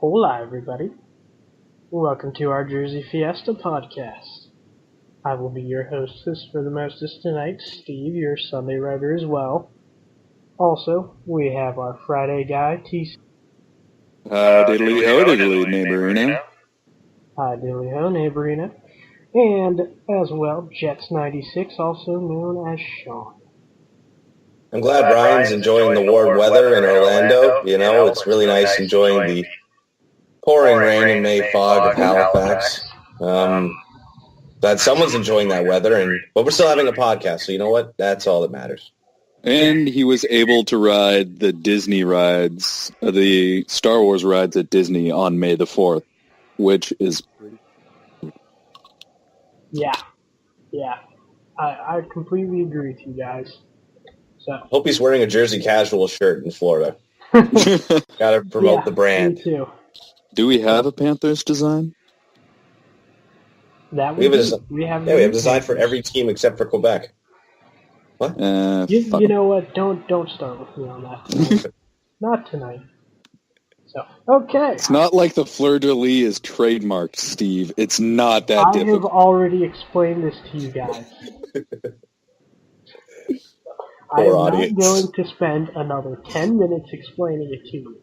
Hola, everybody. Welcome to our Jersey Fiesta podcast. I will be your hostess for the mostest tonight, Steve, your Sunday writer as well. Also, we have our Friday guy, TC. Diddly ho, diddly neighborino. Hi, Dilly Ho, Neighborina. And as well, Jets96, also known as Sean. I'm glad Ryan's enjoying the warm weather in Orlando. You know, it's really nice enjoying the pouring rain and May fog of Halifax. Glad someone's enjoying that weather, but we're still having a podcast, so you know what? That's all that matters. And he was able to ride the Disney rides, the Star Wars rides at Disney on May the 4th, which is pretty... Yeah. I completely agree with you guys. So Hope he's wearing a Jersey Casual shirt in Florida. Gotta promote the brand. Me too. Do we have a Panthers design? We have a design for every team except for Quebec. What? You know what? Don't start with me on that tonight. Not tonight. So, okay. It's not like the fleur-de-lis is trademarked, Steve. It's not that difficult. I have already explained this to you guys. I am not going to spend another 10 minutes explaining it to you.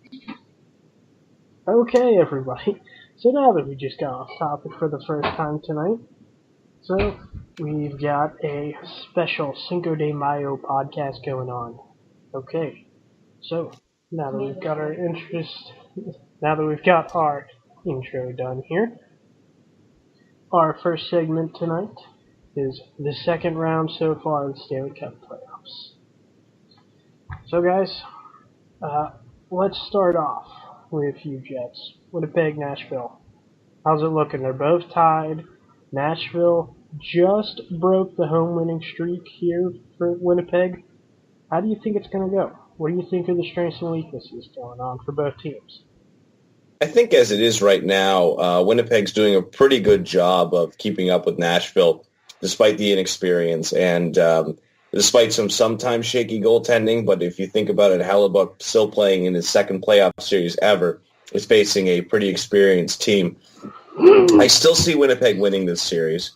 Okay, everybody. So now that we just got off topic for the first time tonight, so we've got a special Cinco de Mayo podcast going on. Okay, so now that we've got our intro done here, our first segment tonight is the second round so far of the Stanley Cup playoffs. So guys, let's start off with you Jets. Winnipeg, Nashville. How's it looking? They're both tied. Nashville just broke the home winning streak here for Winnipeg. How do you think it's going to go? What do you think are the strengths and weaknesses going on for both teams? I think as it is right now, Winnipeg's doing a pretty good job of keeping up with Nashville, despite the inexperience and despite some sometimes shaky goaltending. But if you think about it, Hellebuyck still playing in his second playoff series ever is facing a pretty experienced team. I still see Winnipeg winning this series.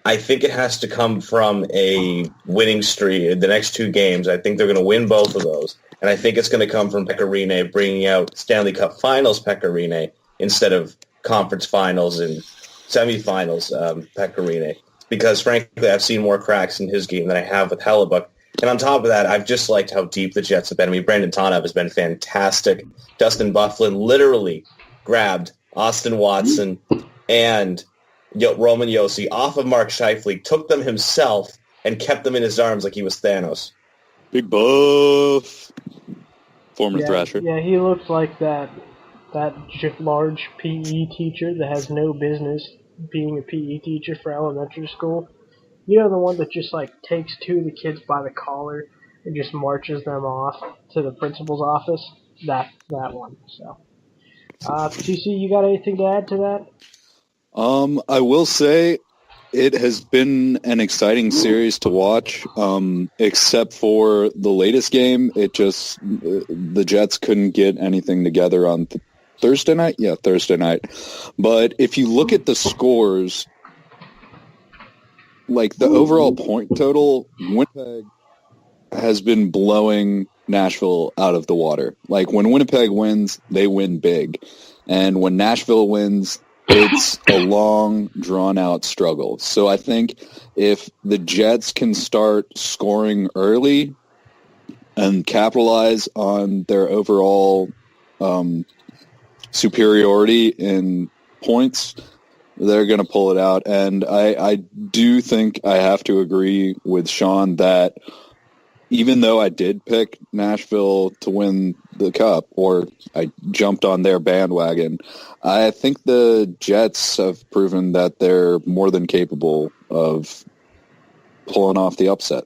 I think it has to come from a winning streak in the next two games. I think they're going to win both of those. And I think it's going to come from Pekka Rinne bringing out Stanley Cup Finals Pekka Rinne instead of Conference Finals and Semifinals Pekka Rinne. Because, frankly, I've seen more cracks in his game than I have with Hellebuyck. And on top of that, I've just liked how deep the Jets have been. I mean, Brandon Tanev has been fantastic. Dustin Byfuglien literally grabbed Austin Watson and Roman Josi off of Mark Scheifele, took them himself, and kept them in his arms like he was Thanos. Big buff. Former Thrasher. Yeah, he looks like that large PE teacher that has no business being a PE teacher for elementary school. You know, the one that just takes two of the kids by the collar and just marches them off to the principal's office? That one. So, TC, you got anything to add to that? I will say it has been an exciting series to watch, except for the latest game. The Jets couldn't get anything together on Thursday night? Yeah, Thursday night. But if you look at the scores, the overall point total, Winnipeg has been blowing Nashville out of the water. When Winnipeg wins, they win big. And when Nashville wins, it's a long, drawn-out struggle. So I think if the Jets can start scoring early and capitalize on their overall superiority in points, they're going to pull it out. And I do think I have to agree with Sean that even though I did pick Nashville to win the Cup, or I jumped on their bandwagon, I think the Jets have proven that they're more than capable of pulling off the upset.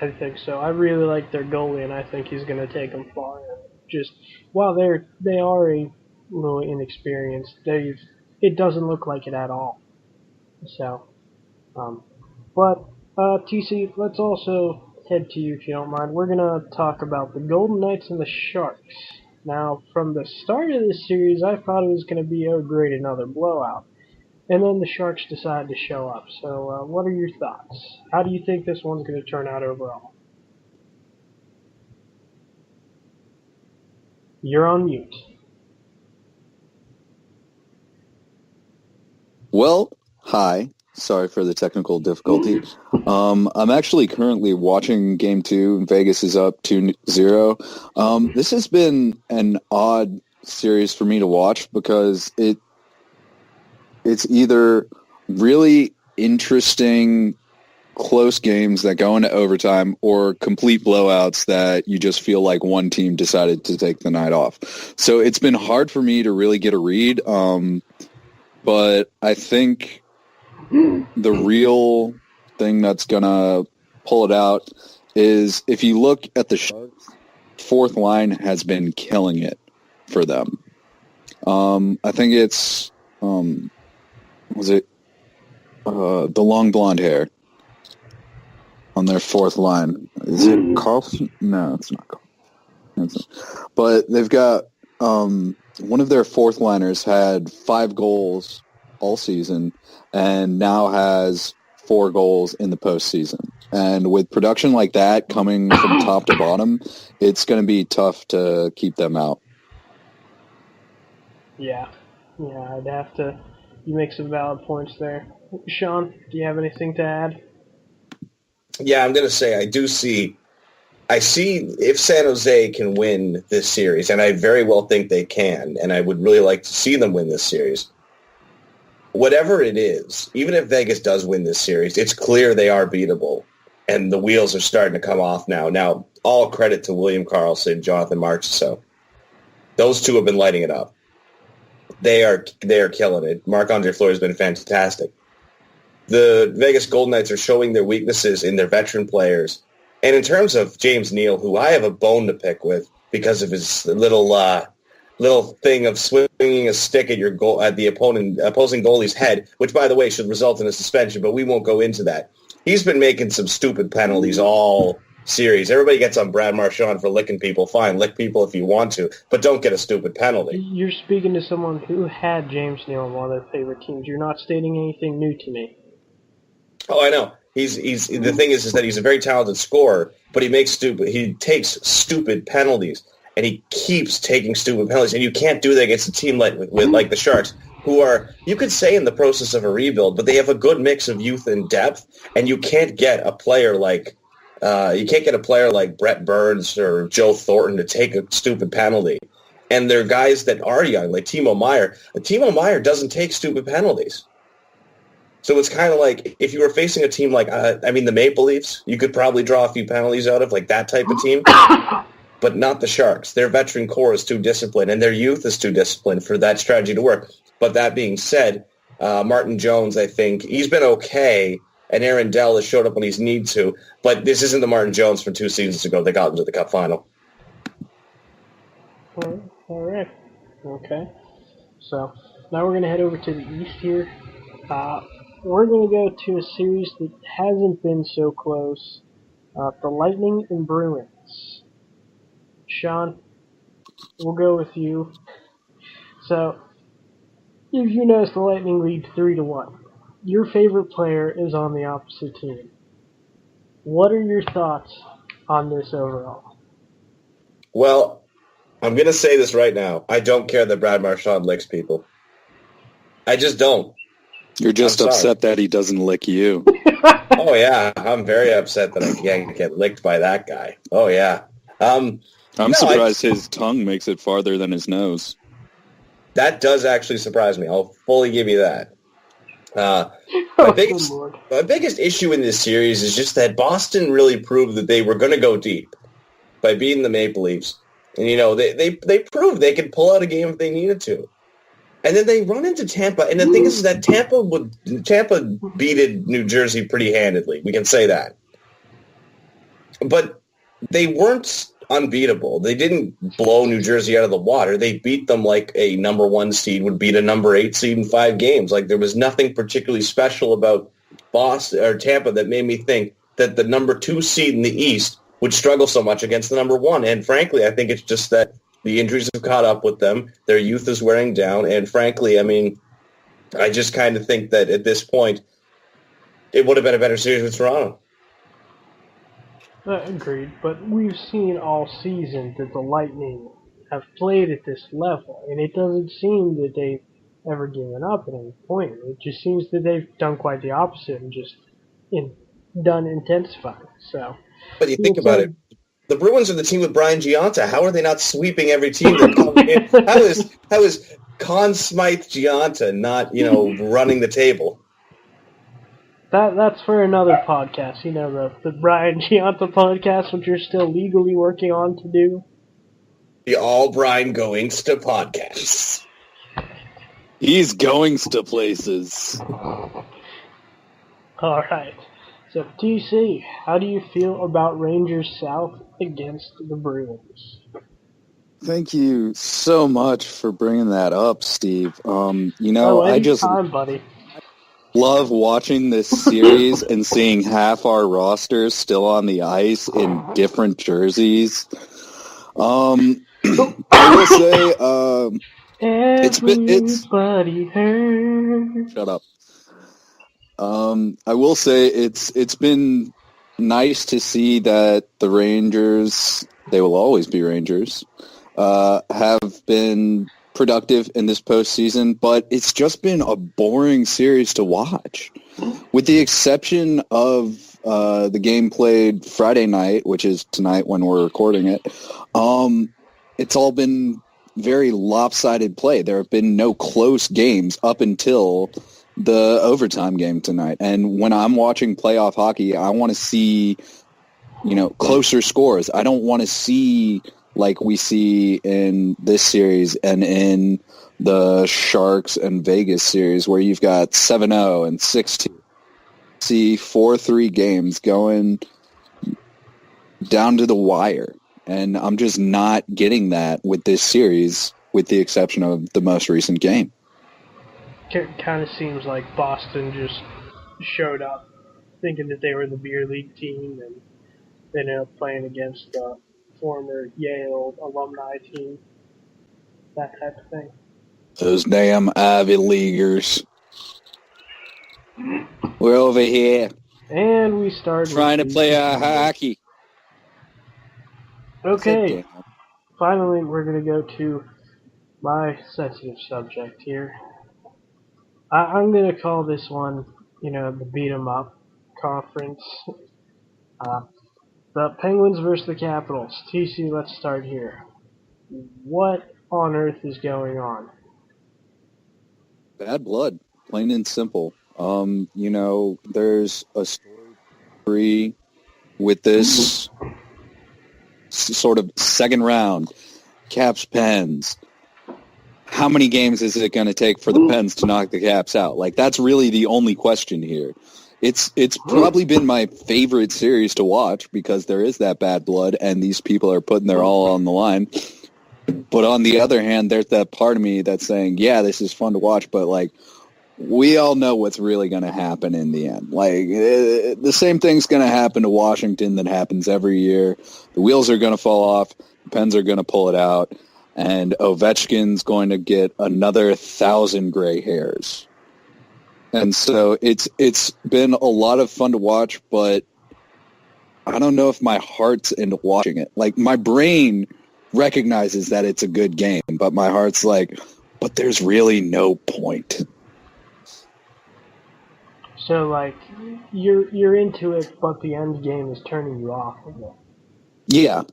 I think so. I really like their goalie, and I think he's going to take them far. Just while they are a little inexperienced, it doesn't look like it at all. So, but TC, let's also head to you if you don't mind. We're going to talk about the Golden Knights and the Sharks. Now, from the start of this series, I thought it was going to be, oh great, another blowout. And then the Sharks decided to show up. So, what are your thoughts? How do you think this one's going to turn out overall? You're on mute. Well, hi. Sorry for the technical difficulty. I'm actually currently watching Game 2. Vegas is up 2-0. This has been an odd series for me to watch because it's either really interesting, close games that go into overtime or complete blowouts that you just feel like one team decided to take the night off. So it's been hard for me to really get a read. But I think the real thing that's going to pull it out is if you look at the Sharks, fourth line has been killing it for them. I think it's, the long blonde hair on their fourth line. Is it Carlson? No, it's not Carlson. But they've got one of their fourth liners had 5 goals all season and now has 4 goals in the postseason. And with production like that coming from top to bottom, it's going to be tough to keep them out. Yeah, I'd have to. You make some valid points there. Sean, do you have anything to add? Yeah, I'm going to say I see if San Jose can win this series, and I very well think they can, and I would really like to see them win this series. Whatever it is, even if Vegas does win this series, it's clear they are beatable, and the wheels are starting to come off now. Now, all credit to William Karlsson, Jonathan Marchessault. Those two have been lighting it up. They are killing it. Marc-Andre Fleury has been fantastic. The Vegas Golden Knights are showing their weaknesses in their veteran players. And in terms of James Neal, who I have a bone to pick with because of his little thing of swinging a stick at at the opposing goalie's head, which, by the way, should result in a suspension, but we won't go into that. He's been making some stupid penalties all series. Everybody gets on Brad Marchand for licking people. Fine, lick people if you want to, but don't get a stupid penalty. You're speaking to someone who had James Neal on one of their favorite teams. You're not stating anything new to me. Oh, I know. He's the thing is that he's a very talented scorer, but he takes stupid penalties, and he keeps taking stupid penalties, and you can't do that against a team like the Sharks, who are, you could say, in the process of a rebuild, but they have a good mix of youth and depth, and you can't get a player like Brett Burns or Joe Thornton to take a stupid penalty. And they're guys that are young, like Timo Meier. Timo Meier doesn't take stupid penalties. So it's kind of like if you were facing a team like, the Maple Leafs, you could probably draw a few penalties out of, like that type of team. But not the Sharks. Their veteran core is too disciplined, and their youth is too disciplined for that strategy to work. But that being said, Martin Jones, I think, he's been okay, and Aaron Dell has showed up when he's need to. But this isn't the Martin Jones from 2 seasons ago that got into the Cup final. All right. Okay. So now we're going to head over to the East here. We're going to go to a series that hasn't been so close. The Lightning and Bruins. Sean, we'll go with you. So, if you notice, the Lightning lead 3-1. Your favorite player is on the opposite team. What are your thoughts on this overall? Well, I'm going to say this right now. I don't care that Brad Marchand licks people. I just don't. You're just upset that he doesn't lick you. Oh, yeah. I'm very upset that I can't get licked by that guy. Oh, yeah. I'm surprised his tongue makes it farther than his nose. That does actually surprise me. I'll fully give you that. My biggest issue in this series is just that Boston really proved that they were going to go deep by beating the Maple Leafs. And, they proved they could pull out a game if they needed to. And then they run into Tampa. And the thing is that Tampa beated New Jersey pretty handedly. We can say that. But they weren't unbeatable. They didn't blow New Jersey out of the water. They beat them like a number 1 seed would beat a number 8 seed in 5 games. Like, there was nothing particularly special about Boston or Tampa that made me think that the number 2 seed in the East would struggle so much against the number 1. And frankly, I think it's just that The injuries have caught up with them. Their youth is wearing down. And frankly, I mean, I just kind of think that at this point, it would have been a better series with Toronto. Agreed, but we've seen all season that the Lightning have played at this level, and it doesn't seem that they've ever given up at any point. It just seems that they've done quite the opposite and just done intensifying. So, but you think about it, the Bruins are the team with Brian Giunta. How are they not sweeping every team that comes in? How is Conn Smythe Giunta not, running the table? That's for another podcast. The Brian Giunta podcast, which you're still legally working on to do. The All Brian Goingsta podcast. He's going to places. All right. So, TC, how do you feel about Rangers South against the Bruins? Thank you so much for bringing that up, Steve. I just buddy. love watching this series and seeing half our rosters still on the ice in different jerseys. I will say, everybody hurt. Shut up. I will say it's been nice to see that the Rangers, they will always be Rangers, have been productive in this postseason, but it's just been a boring series to watch. With the exception of the game played Friday night, which is tonight when we're recording it, it's all been very lopsided play. There have been no close games up until the overtime game tonight. And when I'm watching playoff hockey, I want to see, closer scores. I don't want to see like we see in this series and in the Sharks and Vegas series where you've got 7-0 and 6-2. See 4-3 games going down to the wire. And I'm just not getting that with this series, with the exception of the most recent game. It kind of seems like Boston just showed up thinking that they were the beer league team and they ended up playing against the former Yale alumni team, that type of thing. Those damn Ivy Leaguers. We're over here. And we started trying to play hockey. Okay. Finally, we're going to go to my sensitive subject here. I'm going to call this one, the beat 'em up conference. The Penguins versus the Capitals. TC, let's start here. What on earth is going on? Bad blood, plain and simple. There's a story with this sort of second round, Caps Pens. How many games is it going to take for the Pens to knock the Caps out? Like, that's really the only question here. It's probably been my favorite series to watch because there is that bad blood and these people are putting their all on the line. But on the other hand, there's that part of me that's saying, yeah, this is fun to watch, but like, we all know what's really going to happen in the end. Like, the same thing's going to happen to Washington that happens every year. The wheels are going to fall off. The Pens are going to pull it out. And Ovechkin's going to get another 1,000 gray hairs. And so it's been a lot of fun to watch, but I don't know if my heart's into watching it. Like, my brain recognizes that it's a good game, but my heart's like, but there's really no point. So, like, you're into it, but the end game is turning you off of it. Yeah,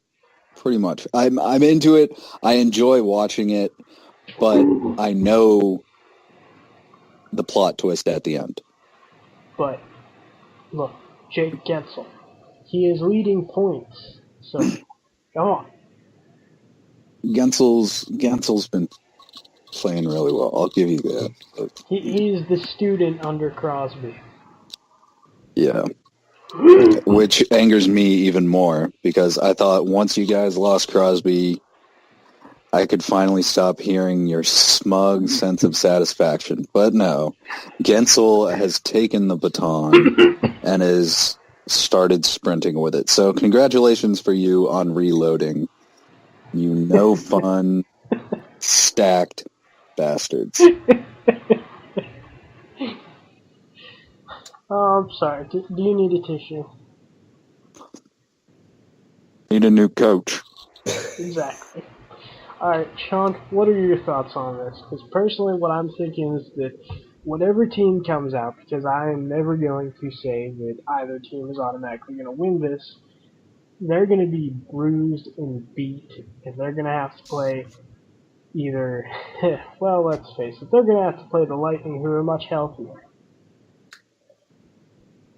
pretty much. I'm into it. I enjoy watching it, but I know the plot twist at the end. But, look, Jake Gensel, he is leading points, so come on. Gensel's been playing really well. I'll give you that. He's the student under Crosby. Yeah. Which angers me even more because I thought once you guys lost Crosby, I could finally stop hearing your smug sense of satisfaction. But no, Gensel has taken the baton and has started sprinting with it. So congratulations for you on reloading You no fun, stacked bastards. Oh, I'm sorry. Do you need a tissue? Need a new coach. Exactly. Alright, Sean, what are your thoughts on this? Because personally, what I'm thinking is that whatever team comes out, because I am never going to say that either team is automatically going to win this, they're going to be bruised and beat, and they're going to have to play either, well, let's face it, they're going to have to play the Lightning, who are much healthier.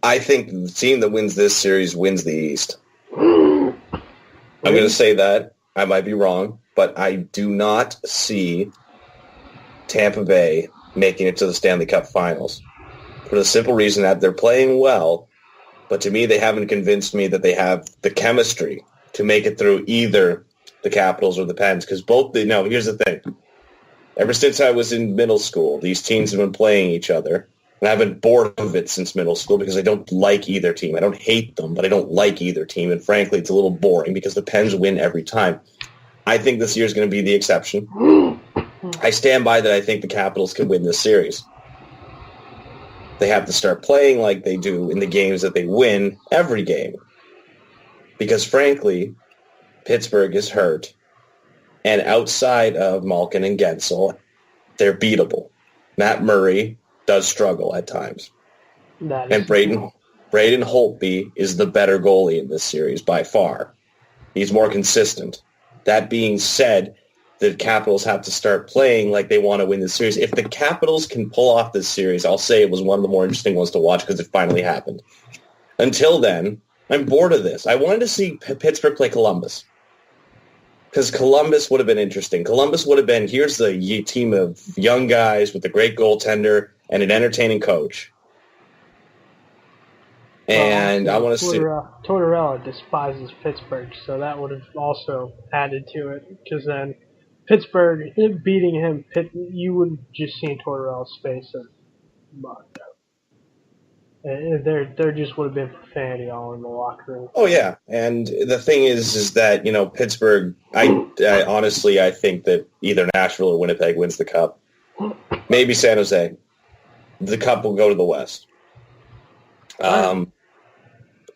I think the team that wins this series wins the East. I'm going to say that. I might be wrong, but I do not see Tampa Bay making it to the Stanley Cup Finals for the simple reason that they're playing well, but to me they haven't convinced me that they have the chemistry to make it through either the Capitals or the Pens, because here's the thing. Ever since I was in middle school, these teams have been playing each other, and I've been bored of it since middle school because I don't like either team. I don't hate them, but I don't like either team, and frankly, it's a little boring because the Pens win every time. I think this year is going to be the exception. I stand by that I think the Capitals can win this series. They have to start playing like they do in the games that they win every game. Because frankly, Pittsburgh is hurt. And outside of Malkin and Gensel, they're beatable. Matt Murray does struggle at times. And Braden Holtby is the better goalie in this series by far. He's more consistent. That being said, the Capitals have to start playing like they want to win this series. If the Capitals can pull off this series, I'll say it was one of the more interesting ones to watch because it finally happened. Until then, I'm bored of this. I wanted to see Pittsburgh play Columbus because Columbus would have been interesting. Columbus would have been, here's the team of young guys with a great goaltender and an entertaining coach. And I want to see... Tortorella despises Pittsburgh, so that would have also added to it, because then Pittsburgh, beating him, you would just see Tortorella's face and mud. There just would have been profanity all in the locker room. Oh, yeah. And the thing is that, Pittsburgh, I honestly, I think that either Nashville or Winnipeg wins the Cup. Maybe San Jose. The Cup will go to the West.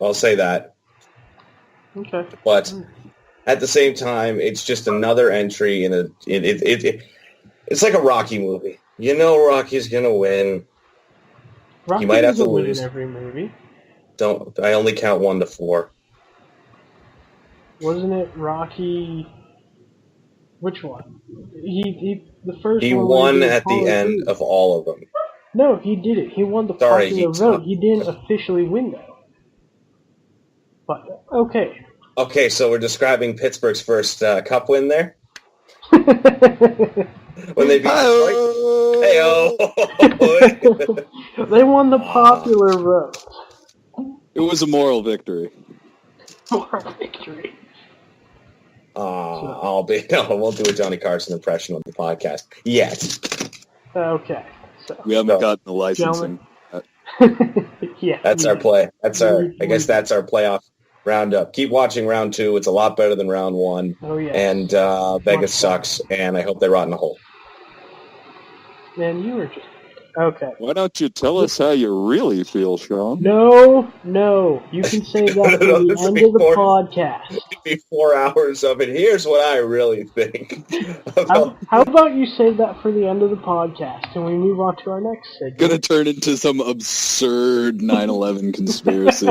I'll say that. Okay. But at the same time, it's just another entry in it's like a Rocky movie. You know Rocky's going to win. Rocky he might have to lose. In every movie. I only count 1 to 4. Wasn't it Rocky? Which one? The first he one. He won at the end of all of them. No, he did it. He won the popular vote. He didn't officially win though. But okay. Okay, so we're describing Pittsburgh's first Cup win there. When they beat Detroit. Hey-oh. They won the popular vote. It was a moral victory. Moral victory. I won't do a Johnny Carson impression on the podcast yet. Okay. So. We haven't gotten the licensing. Yeah. That's our play. I guess that's our playoff roundup. Keep watching round 2. It's a lot better than round 1. Oh, yeah. And Vegas sucks, and I hope they rot in a hole. Man, you were just... Okay. Why don't you tell us how you really feel, Sean? No. You can say that for the end of the podcast. It'll be 4 hours of it. Here's what I really think. How about you save that for the end of the podcast, and we move on to our next segment? Gonna turn into some absurd 9/11 conspiracy.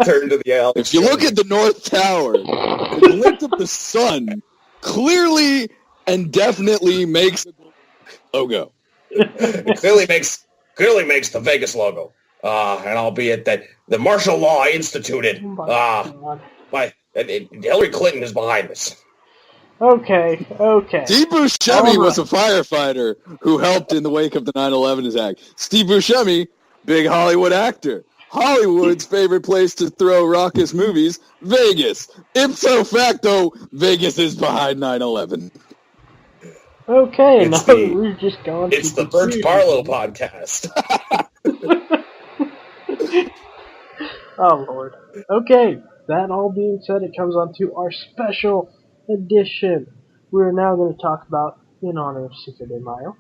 Turn to the L. If you look at the North Tower, and you look at the sun, clearly and definitely makes a logo. It clearly makes the Vegas logo. And albeit that the martial law instituted by Hillary Clinton is behind this. Okay. Steve Buscemi was a firefighter who helped in the wake of the 9/11 attack. Steve Buscemi, big Hollywood actor. Hollywood's favorite place to throw raucous movies, Vegas. Ipso facto, Vegas is behind 9/11. Okay, now we've just gone. It's the Birch Barlow podcast. Oh, Lord. Okay, that all being said, it comes on to our special edition. We're now going to talk about, in honor of Cinco de Mayo,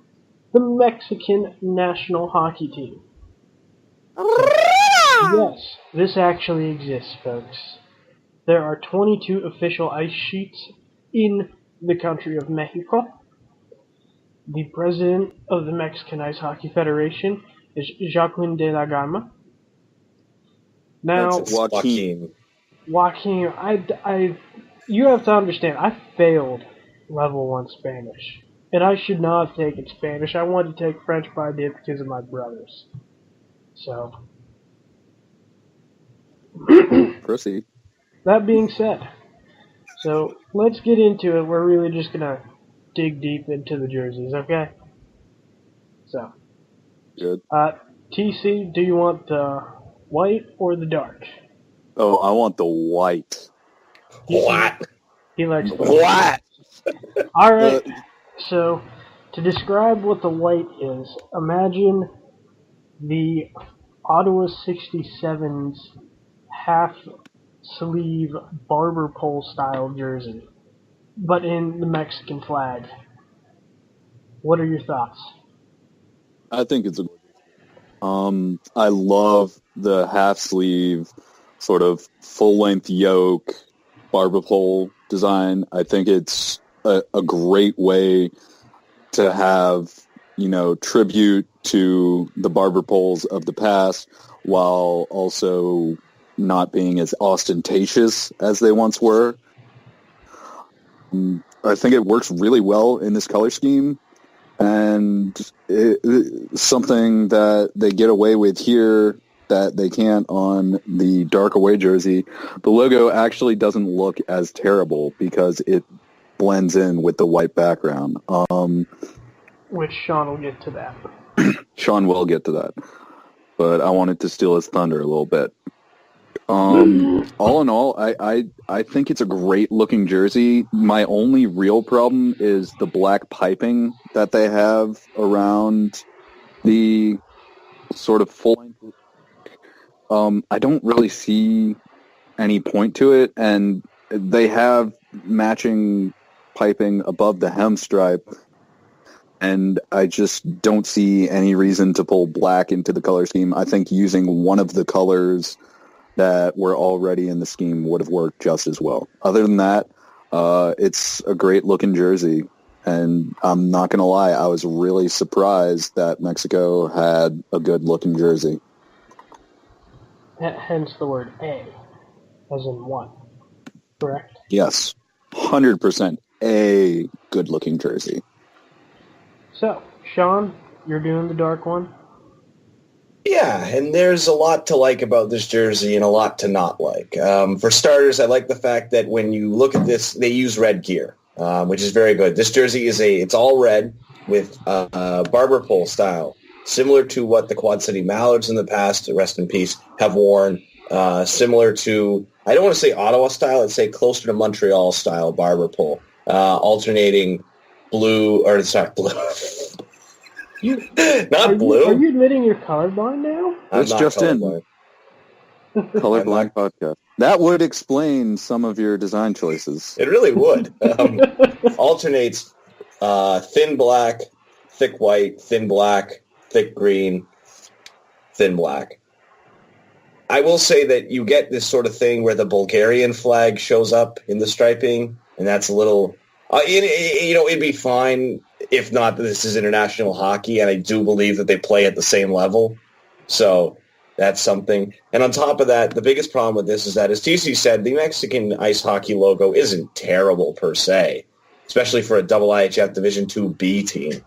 the Mexican national hockey team. Yes, this actually exists, folks. There are 22 official ice sheets in the country of Mexico. The president of the Mexican Ice Hockey Federation is Joaquin de la Gama. Now, Joaquin. You have to understand, I failed level 1 Spanish. And I should not have taken Spanish. I wanted to take French, but I did because of my brothers. So, Proceed. that being said, so let's get into it. We're really just going to dig deep into the jerseys, okay? So, Good. TC, do you want the white or the dark? Oh, I want the white. What? He likes the What? All right. So, to describe what the white is, imagine the Ottawa 67's half-sleeve barber pole style jersey, but in the Mexican flag. What are your thoughts? I think it's I love the half sleeve, sort of full length yoke barber pole design. I think it's a great way to have, tribute to the barber poles of the past while also not being as ostentatious as they once were. I think it works really well in this color scheme, and it's something that they get away with here that they can't on the dark away jersey. The logo actually doesn't look as terrible because it blends in with the white background. Which Sean will get to that. Sean will get to that, but I wanted to steal his thunder a little bit. All in all, I think it's a great looking jersey. My only real problem is the black piping that they have around the sort of full length. I don't really see any point to it, and they have matching piping above the hem stripe, and I just don't see any reason to pull black into the color scheme. I think using one of the colors that were already in the scheme would have worked just as well. Other than that, it's a great looking jersey, and I'm not going to lie, I was really surprised that Mexico had a good looking jersey. Hence the word A, as in one. Correct? Yes, 100% a good looking jersey. So, Sean, you're doing the dark one? Yeah, and there's a lot to like about this jersey and a lot to not like. For starters, I like the fact that when you look at this, they use red gear, which is very good. This jersey it's all red with barber pole style, similar to what the Quad City Mallards in the past, rest in peace, have worn. Similar to, I don't want to say Ottawa style, I'd say closer to Montreal style barber pole, alternating blue. Not blue. Are you admitting you're colorblind now? That's just colorblind. Colorblind podcast. That would explain some of your design choices. It really would. Alternates thin black, thick white, thin black, thick green, thin black. I will say that you get this sort of thing where the Bulgarian flag shows up in the striping, and that's a little... it'd be fine if not that this is international hockey, and I do believe that they play at the same level. So that's something. And on top of that, the biggest problem with this is that, as TC said, the Mexican ice hockey logo isn't terrible per se, especially for a IIHF Division II-B team.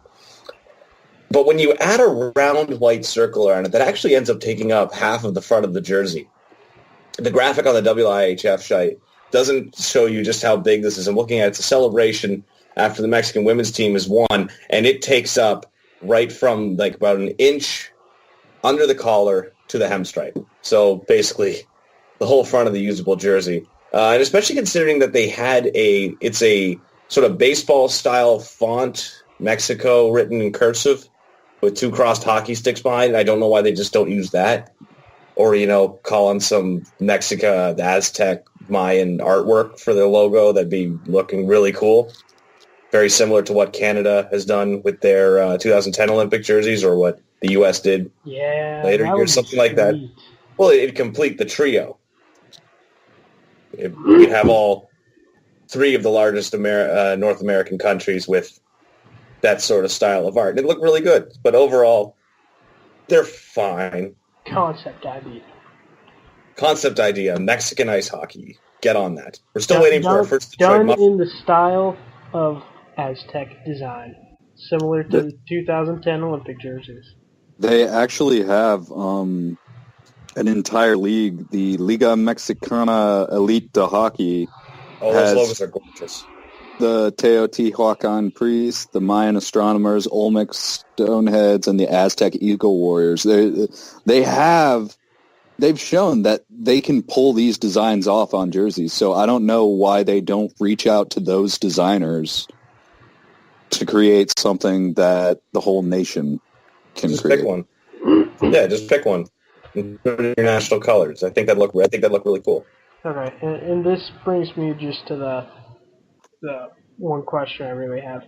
But when you add a round white circle around it, that actually ends up taking up half of the front of the jersey. The graphic on the IIHF site doesn't show you just how big this is. I'm looking at it. It's a celebration after the Mexican women's team has won, and it takes up right from like about an inch under the collar to the hem stripe. So basically the whole front of the usable jersey. And especially considering that it's a sort of baseball-style font, Mexico written in cursive with two crossed hockey sticks behind it. I don't know why they just don't use that. Or, call on some Mexica, the Aztec Mayan artwork for their logo that'd be looking really cool. Very similar to what Canada has done with their 2010 Olympic jerseys, or what the U.S. did later years, something like that. Well, it'd complete the trio. You'd have all three of the largest North American countries with that sort of style of art. It'd look really good, but overall, they're fine. Concept idea, Mexican ice hockey. Get on that. We're still waiting for our first Detroit Done in the style of Aztec design, similar to the 2010 Olympic jerseys. They actually have an entire league, the Liga Mexicana Elite de Hockey. Oh, those logos are gorgeous. The Teotihuacan priests, the Mayan astronomers, Olmec stoneheads, and the Aztec eagle warriors. They've shown that they can pull these designs off on jerseys. So I don't know why they don't reach out to those designers to create something that the whole nation can just create. Pick one. Yeah, just pick one. And put it in your national colors. I think that'd look really cool. Okay, and this brings me just to the one question I really have.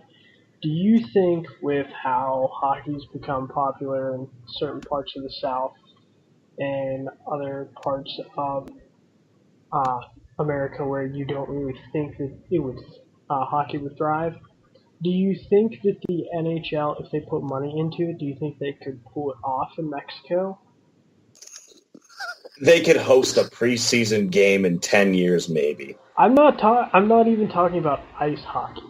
Do you think with how hockey's become popular in certain parts of the South and other parts of America where you don't really think that hockey would thrive, do you think that the NHL, if they put money into it, do you think they could pull it off in Mexico? They could host a preseason game in 10 years, maybe. I'm not even talking about ice hockey.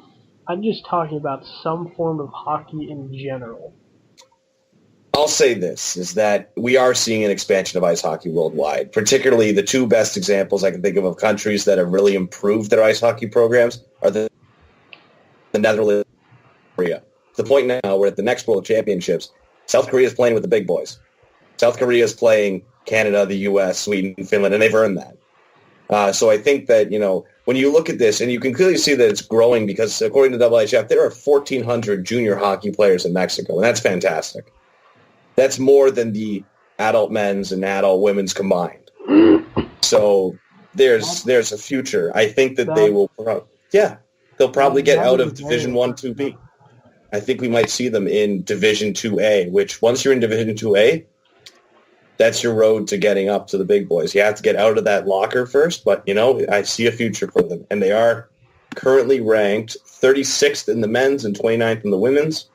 I'm just talking about some form of hockey in general. I'll say this, is that we are seeing an expansion of ice hockey worldwide. Particularly the two best examples I can think of countries that have really improved their ice hockey programs are the Netherlands and Korea. To the point now where at the next World Championships, South Korea is playing with the big boys. South Korea is playing Canada, the U.S., Sweden, Finland, and they've earned that. So I think that, when you look at this, and you can clearly see that it's growing because according to IIHF, there are 1,400 junior hockey players in Mexico, and that's fantastic. That's more than the adult men's and adult women's combined. So there's a future. I think that they will, they'll probably get out of Division 1, 2B. I think we might see them in Division 2A, which once you're in Division 2A, that's your road to getting up to the big boys. You have to get out of that locker first, but, I see a future for them. And they are currently ranked 36th in the men's and 29th in the women's.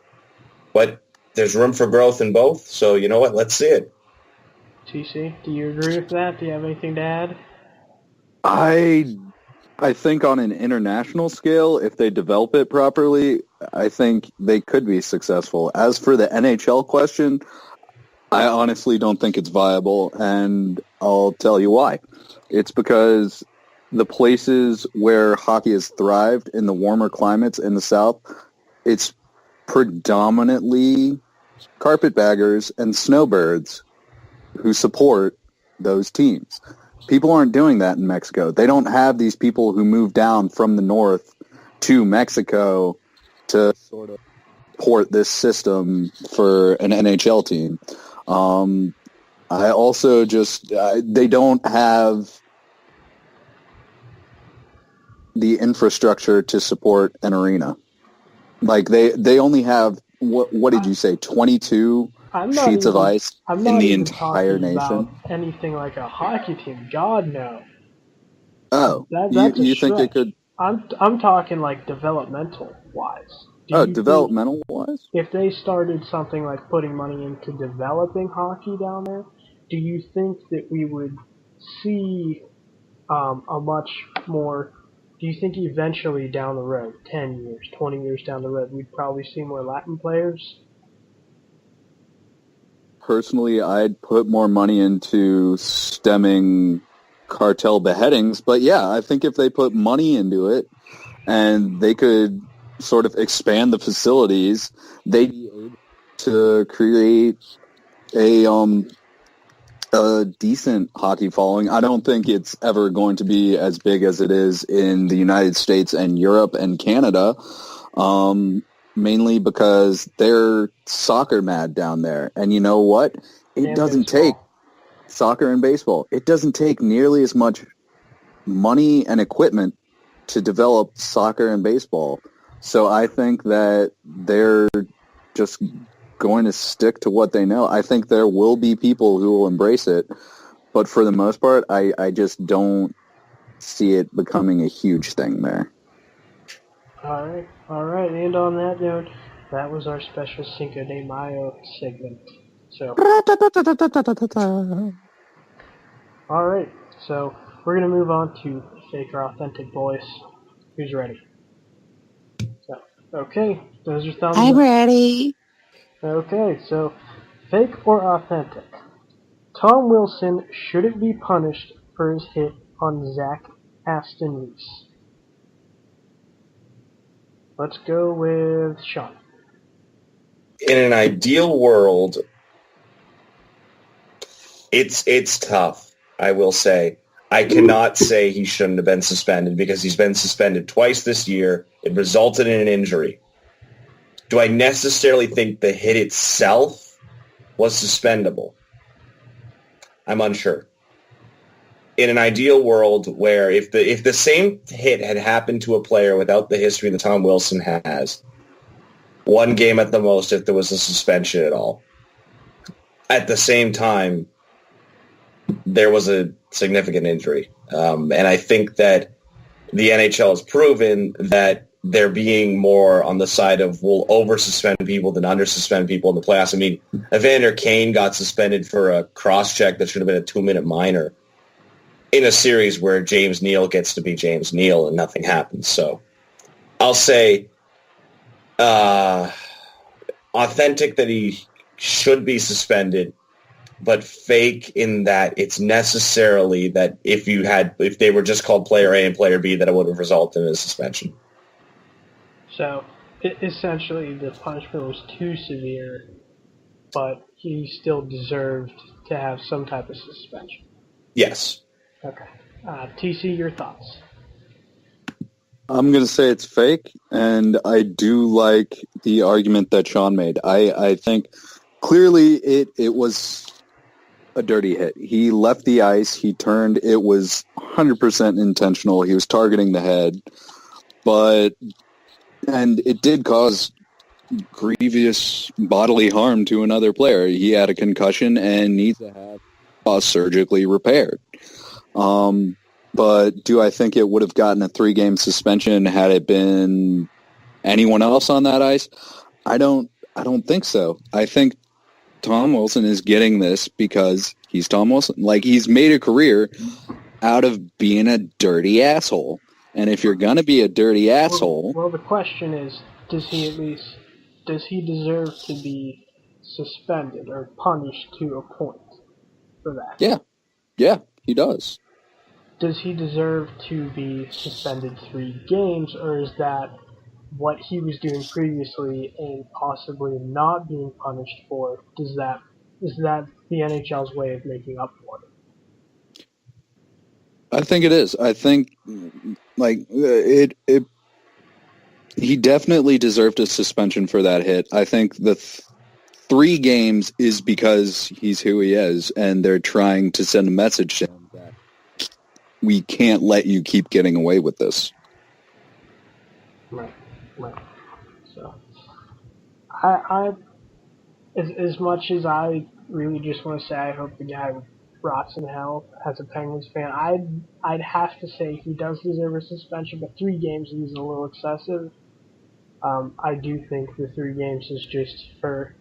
But there's room for growth in both, so you know what? Let's see it. TC, do you agree with that? Do you have anything to add? I think on an international scale, if they develop it properly, I think they could be successful. As for the NHL question, I honestly don't think it's viable, and I'll tell you why. It's because the places where hockey has thrived in the warmer climates in the South, it's predominantly carpetbaggers and snowbirds who support those teams. People aren't doing that in Mexico. They don't have these people who move down from the north to Mexico to sort of support this system for an NHL team. I also they don't have the infrastructure to support an arena. Like they only have, what did you say, 22 sheets of ice in the entire nation? Anything like a hockey team? God, no. Oh, that's you think it could? I'm talking like developmental wise. Developmental wise? If they started something like putting money into developing hockey down there, do you think that we would see a much more? Do you think eventually down the road, 10 years, 20 years down the road, we'd probably see more Latin players? Personally, I'd put more money into stemming cartel beheadings, but yeah, I think if they put money into it and they could sort of expand the facilities, they'd be able to create a decent hockey following. I don't think it's ever going to be as big as it is in the United States and Europe and Canada, mainly because they're soccer mad down there. And you know what? It doesn't take soccer and baseball. It doesn't take nearly as much money and equipment to develop soccer and baseball. So I think that they're just going to stick to what they know. I think there will be people who will embrace it, but for the most part, I just don't see it becoming a huge thing there. All right. And on that note, that was our special Cinco de Mayo segment. So, all right. So we're gonna move on to fake or authentic, boys. Who's ready? So, okay, those are thumbs I'm up. ready. Okay, so fake or authentic? Tom Wilson shouldn't be punished for his hit on Zach Aston Reese. Let's go with Sean. In an ideal world, it's tough, I will say. I cannot say he shouldn't have been suspended because he's been suspended twice this year. It resulted in an injury. Do I necessarily think the hit itself was suspendable? I'm unsure. In an ideal world where if the same hit had happened to a player without the history that Tom Wilson has, one game at the most if there was a suspension at all. At the same time, there was a significant injury. And I think that the NHL has proven that they're being more on the side of we'll over-suspend people than under-suspend people in the playoffs. I mean, Evander Kane got suspended for a cross-check that should have been a 2-minute minor in a series where James Neal gets to be James Neal and nothing happens. So I'll say authentic that he should be suspended, but fake in that it's necessarily that if they were just called player A and player B, that it would have resulted in a suspension. So, essentially, the punishment was too severe, but he still deserved to have some type of suspension. Yes. Okay. TC, your thoughts? I'm going to say it's fake, and I do like the argument that Sean made. I think clearly it was a dirty hit. He left the ice, he turned, it was 100% intentional. He was targeting the head, and it did cause grievous bodily harm to another player. He had a concussion and needs to have surgically repaired. But do I think it would have gotten a 3-game suspension had it been anyone else on that ice? I don't think so. I think Tom Wilson is getting this because he's Tom Wilson. Like, he's made a career out of being a dirty asshole. And if you're going to be a dirty asshole... Well, the question is, does he deserve to be suspended or punished to a point for that? Yeah, he does. Does he deserve to be suspended 3 games, or is that what he was doing previously and possibly not being punished for? Is that the NHL's way of making up for it? I think it is. I think he definitely deserved a suspension for that hit. I think the 3 games is because he's who he is, and they're trying to send a message to him that we can't let you keep getting away with this. Right. So, I as much as I really just want to say I hope the guy rots in hell as a Penguins fan, I'd have to say he does deserve a suspension, but 3 games is a little excessive. I do think the 3 games is just for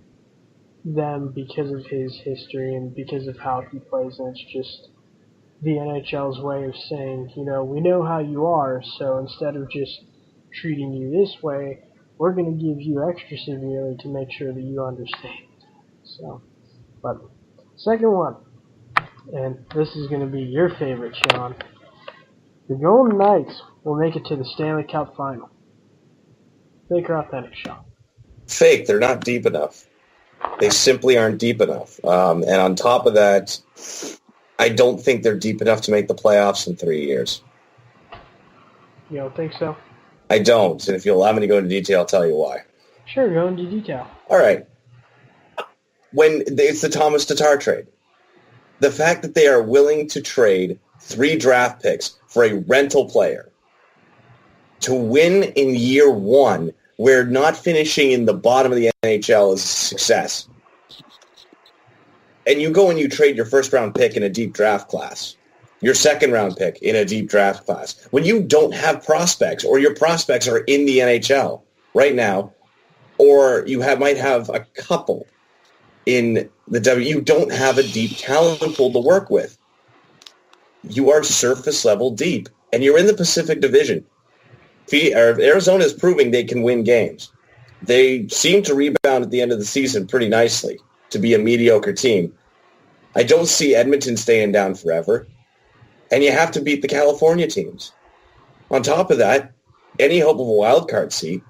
them because of his history and because of how he plays, and it's just the NHL's way of saying, we know how you are, so instead of just treating you this way, we're going to give you extra severely to make sure that you understand. So, but second one, and this is going to be your favorite, Sean. The Golden Knights will make it to the Stanley Cup Final. Fake or authentic, Sean? Fake. They're not deep enough. They simply aren't deep enough. And on top of that, I don't think they're deep enough to make the playoffs in 3 years. You don't think so? I don't. And if you'll allow me to go into detail, I'll tell you why. Sure, go into detail. All right. It's the Thomas Tatar trade. The fact that they are willing to trade 3 draft picks for a rental player to win in year 1, where not finishing in the bottom of the NHL is a success, and you go and you trade your first-round pick in a deep draft class, your second-round pick in a deep draft class, when you don't have prospects, or your prospects are in the NHL right now, or you might have a couple in the you don't have a deep talent pool to work with. You are surface level deep, and you're in the Pacific Division. Arizona is proving they can win games. They seem to rebound at the end of the season pretty nicely to be a mediocre team. I don't see Edmonton staying down forever, and you have to beat the California teams. On top of that, any hope of a wild card seat,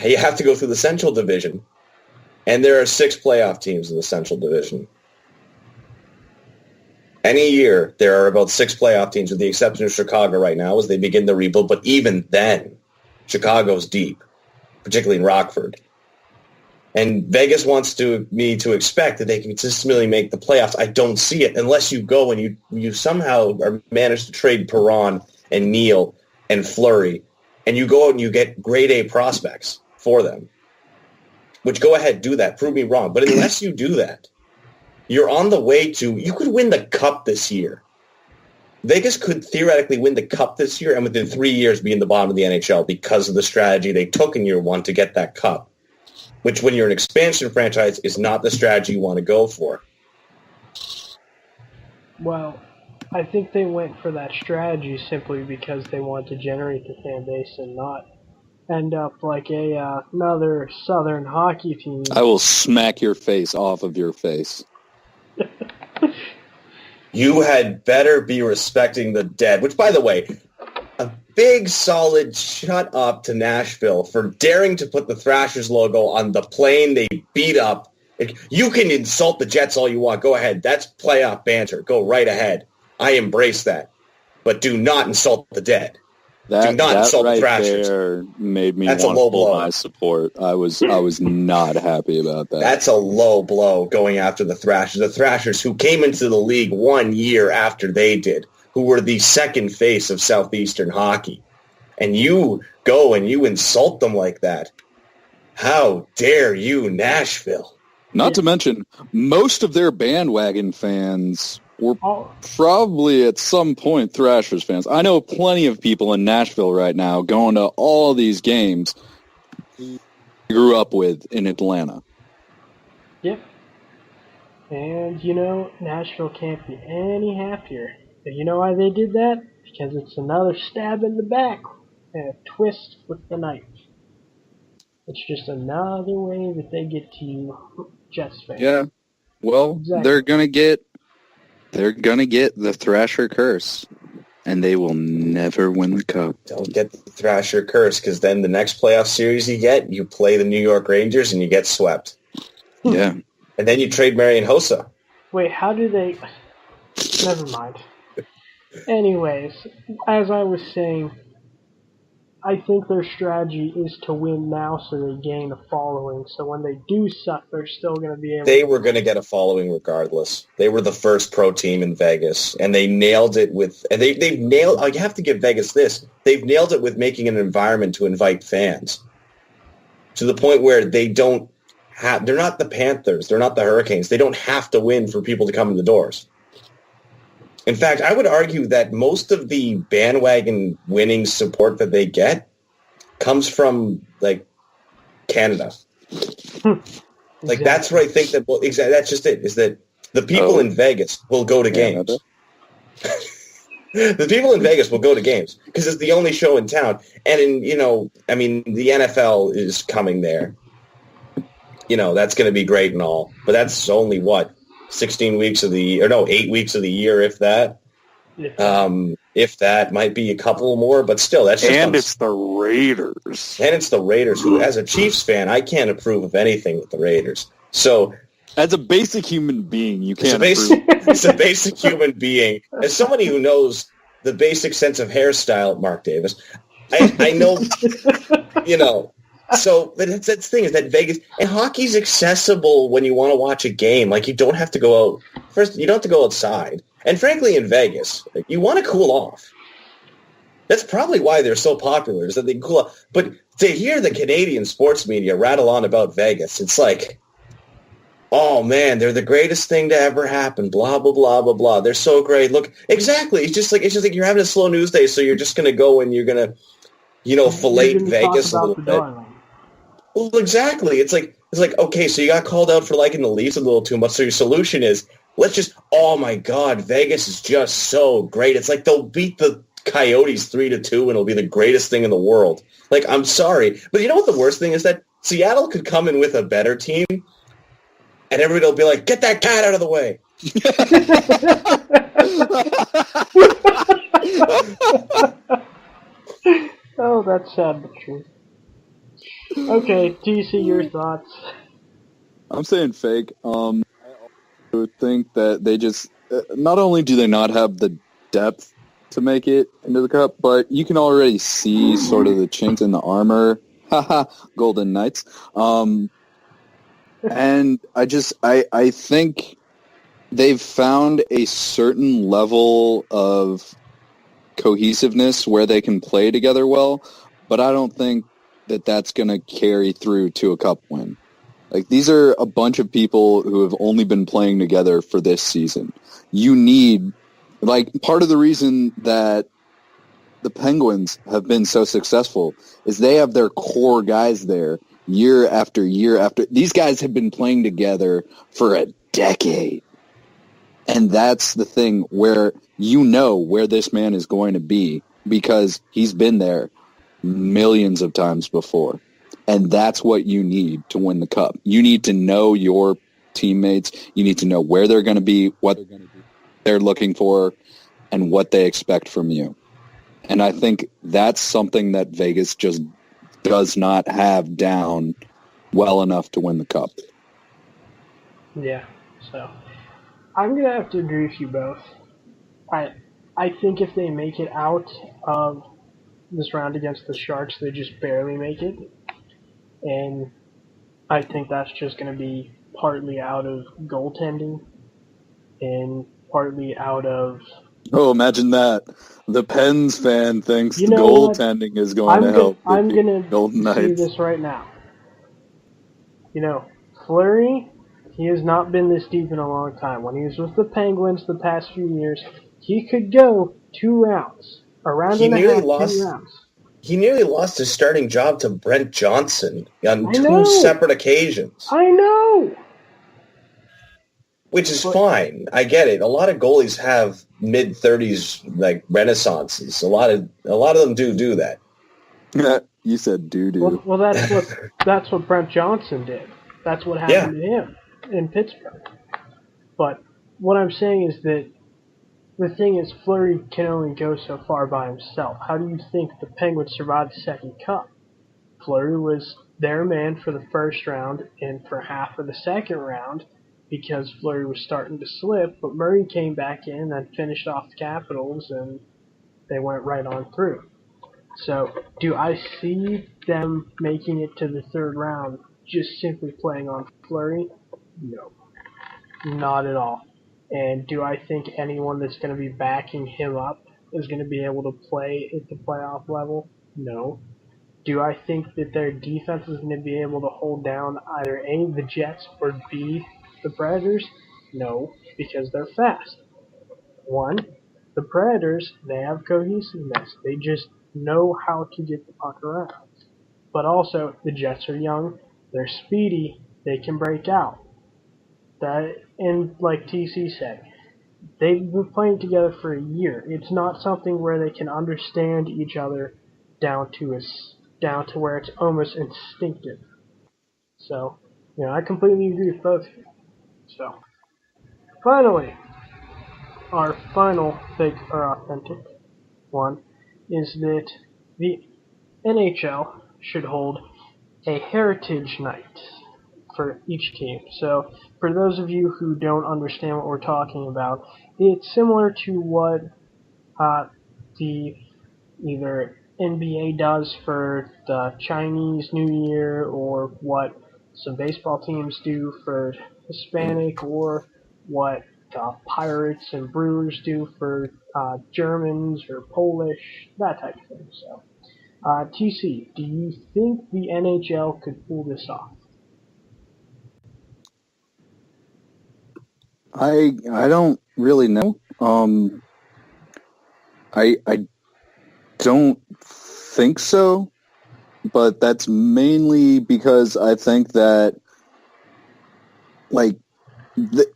you have to go through the Central Division, and there are 6 playoff teams in the Central Division. Any year, there are about 6 playoff teams, with the exception of Chicago right now as they begin the rebuild. But even then, Chicago's deep, particularly in Rockford. And Vegas wants me to expect that they can consistently make the playoffs. I don't see it unless you go and you somehow manage to trade Perron and Neal and Fleury, and you go out and you get grade A prospects for them. Which, go ahead, do that. Prove me wrong. But unless you do that, you're on the way to, you could win the Cup this year. Vegas could theoretically win the Cup this year and within 3 years be in the bottom of the NHL because of the strategy they took in year 1 to get that Cup, which when you're an expansion franchise is not the strategy you want to go for. Well, I think they went for that strategy simply because they want to generate the fan base and not end up like another Southern hockey team. I will smack your face off of your face. You had better be respecting the dead, which, by the way, a big, solid shut up to Nashville for daring to put the Thrashers logo on the plane they beat up. You can insult the Jets all you want. Go ahead. That's playoff banter. Go right ahead. I embrace that. But do not insult the dead. Do not insult right the Thrashers. There made me That's want a low to pull blow. my support. I was not happy about that. That's a low blow going after the Thrashers. The Thrashers who came into the league 1 year after they did, who were the second face of Southeastern hockey. And you go and you insult them like that. How dare you, Nashville? Not to mention, most of their bandwagon fans were probably at some point Thrashers fans. I know plenty of people in Nashville right now going to all these games grew up with in Atlanta. Yep. And, Nashville can't be any happier. But you know why they did that? Because it's another stab in the back and a twist with the knife. It's just another way that they get to you, Jets fans. Yeah. Well, Exactly. they're gonna get the Thrasher curse, and they will never win the Cup. Don't get the Thrasher curse, because then the next playoff series you play the New York Rangers and you get swept. Yeah. And then you trade Marian Hossa. Wait, how do they... Never mind. Anyways, as I was saying, I think their strategy is to win now so they gain a following. So when they do suck, they're still going to be able They were going to get a following regardless. They were the first pro team in Vegas, and they nailed it with... And they've nailed... I have to give Vegas this. They've nailed it with making an environment to invite fans to the point where they don't have... They're not the Panthers. They're not the Hurricanes. They don't have to win for people to come in the doors. In fact, I would argue that most of the bandwagon winning support that they get comes from, Canada. Exactly. That's where I think that... Well, exactly, that's just it, is that the people in Vegas will go to games. The people in Vegas will go to games because it's the only show in town. And, the NFL is coming there. That's going to be great and all. But that's only, 16 weeks of the year, or no, 8 weeks of the year, if that. If that, might be a couple more, but still, that's just... And it's the Raiders. And it's the Raiders, who, as a Chiefs fan, I can't approve of anything with the Raiders. So... As a basic human being, you can't approve. It's a basic human being. As somebody who knows the basic sense of hairstyle, Mark Davis, I know, So, but that's the thing, is that Vegas, and hockey's accessible when you want to watch a game. You don't have to go out. First, you don't have to go outside. And frankly, in Vegas, you want to cool off. That's probably why they're so popular, is that they cool off. But to hear the Canadian sports media rattle on about Vegas, it's like, oh, man, they're the greatest thing to ever happen, blah, blah, blah, blah, blah. They're so great. Look, exactly. It's just like you're having a slow news day, so you're just going to go and you're going to, fillet Vegas a little bit. Well, exactly. It's like, okay, so you got called out for liking the Leafs a little too much, so your solution is, oh my God, Vegas is just so great. It's like they'll beat the Coyotes 3-2 and it'll be the greatest thing in the world. Like, I'm sorry. But you know what the worst thing is? That Seattle could come in with a better team and everybody will be like, get that cat out of the way. Oh, that's sad but true. Okay, TC, your thoughts? I'm saying fake. I also think that they just not only do they not have the depth to make it into the cup, but you can already see sort of the chinks in the armor. Haha, Golden Knights. And I think they've found a certain level of cohesiveness where they can play together well, but I don't think that that's going to carry through to a cup win. Like, these are a bunch of people who have only been playing together for this season. You need, like, part of the reason that the Penguins have been so successful is they have their core guys there year after year after. These guys have been playing together for a decade. And that's the thing where you know where this man is going to be because he's been there millions of times before. And that's what you need to win the cup. You need to know your teammates. You need to know where they're going to be, what they're looking for, and what they expect from you. And I think that's something that Vegas just does not have down well enough to win the cup. Yeah, so I'm going to have to agree with you both. I think if they make it out of this round against the Sharks, they just barely make it. And I think that's just going to be partly out of goaltending and partly out of... Oh, imagine that. The Pens fan thinks You know goaltending is going to help the I'm going Golden to say Knights. this right now. Fleury, he has not been this deep in a long time. When he was with the Penguins the past few years, he could go 2 rounds. A round and a half, 2 rounds. He nearly lost his starting job to Brent Johnson on know. 2 separate occasions. I know! Which is fine. I get it. A lot of goalies have mid-30s like renaissances. A lot of them do that. You said doo-doo. Well, that's what Brent Johnson did. That's what happened to him in Pittsburgh. But what I'm saying is that the thing is, Fleury can only go so far by himself. How do you think the Penguins survived the second cup? Fleury was their man for the first round and for half of the second round because Fleury was starting to slip, but Murray came back in and finished off the Capitals, and they went right on through. So, do I see them making it to the third round just simply playing on Fleury? No. Not at all. And do I think anyone that's going to be backing him up is going to be able to play at the playoff level? No. Do I think that their defense is going to be able to hold down either A, the Jets, or B, the Predators? No, because they're fast. One, the Predators, they have cohesiveness. They just know how to get the puck around. But also, the Jets are young, they're speedy, they can break out. And like TC said, they've been playing together for a year. It's not something where they can understand each other down to where it's almost instinctive. So, I completely agree with both of you. So, finally, our final fake or authentic one is that the NHL should hold a heritage night for each team. So, for those of you who don't understand what we're talking about, it's similar to what the either NBA does for the Chinese New Year, or what some baseball teams do for Hispanic, or what Pirates and Brewers do for Germans or Polish, that type of thing. So, TC, do you think the NHL could pull this off? I don't really know. I don't think so, but that's mainly because I think that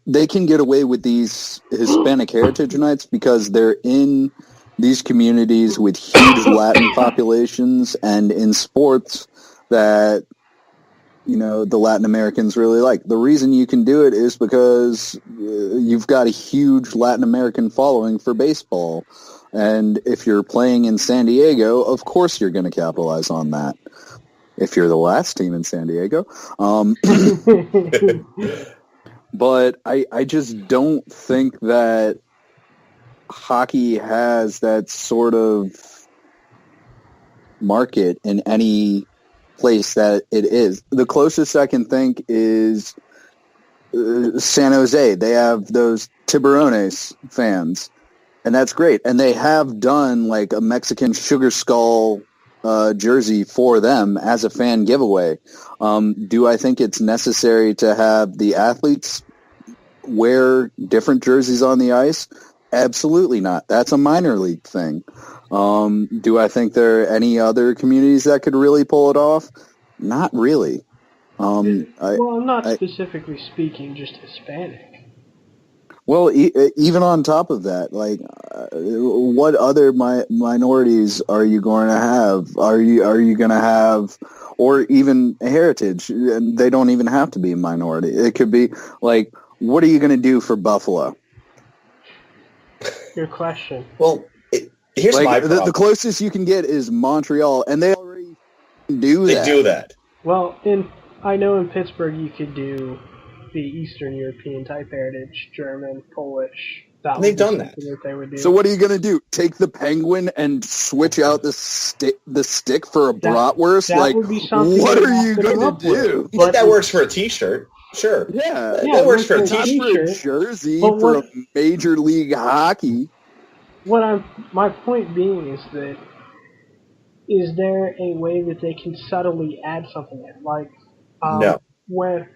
they can get away with these Hispanic Heritage Nights because they're in these communities with huge Latin populations and in sports that the Latin Americans really like. The reason you can do it is because you've got a huge Latin American following for baseball. And if you're playing in San Diego, of course you're going to capitalize on that. If you're the last team in San Diego. But I just don't think that hockey has that sort of market in any place that it is. The closest I can think is San Jose. They have those Tiburones fans, and that's great. And they have done like a Mexican Sugar Skull jersey for them as a fan giveaway. Do I think it's necessary to have the athletes wear different jerseys on the ice? Absolutely not. That's a minor league thing. Do I think there are any other communities that could really pull it off? Not really. I'm not specifically speaking just Hispanic. Well, even on top of that, what other minorities are you going to have? Are you going to have, or even heritage? They don't even have to be a minority. It could be what are you going to do for Buffalo? Your question. Well, here's my problem. The closest you can get is Montreal, and they already do that. They do that. Well, I know in Pittsburgh you could do the Eastern European type heritage, German, Polish. They've done that. They would do. So what are you going to do? Take the penguin and switch out the stick for a bratwurst? That would be something. What are you going to do? But that works for a T-shirt. Sure. Yeah, that works for a T-shirt. For a jersey, for a Major League Hockey. My point being is that, is there a way that they can subtly add something in? No. When,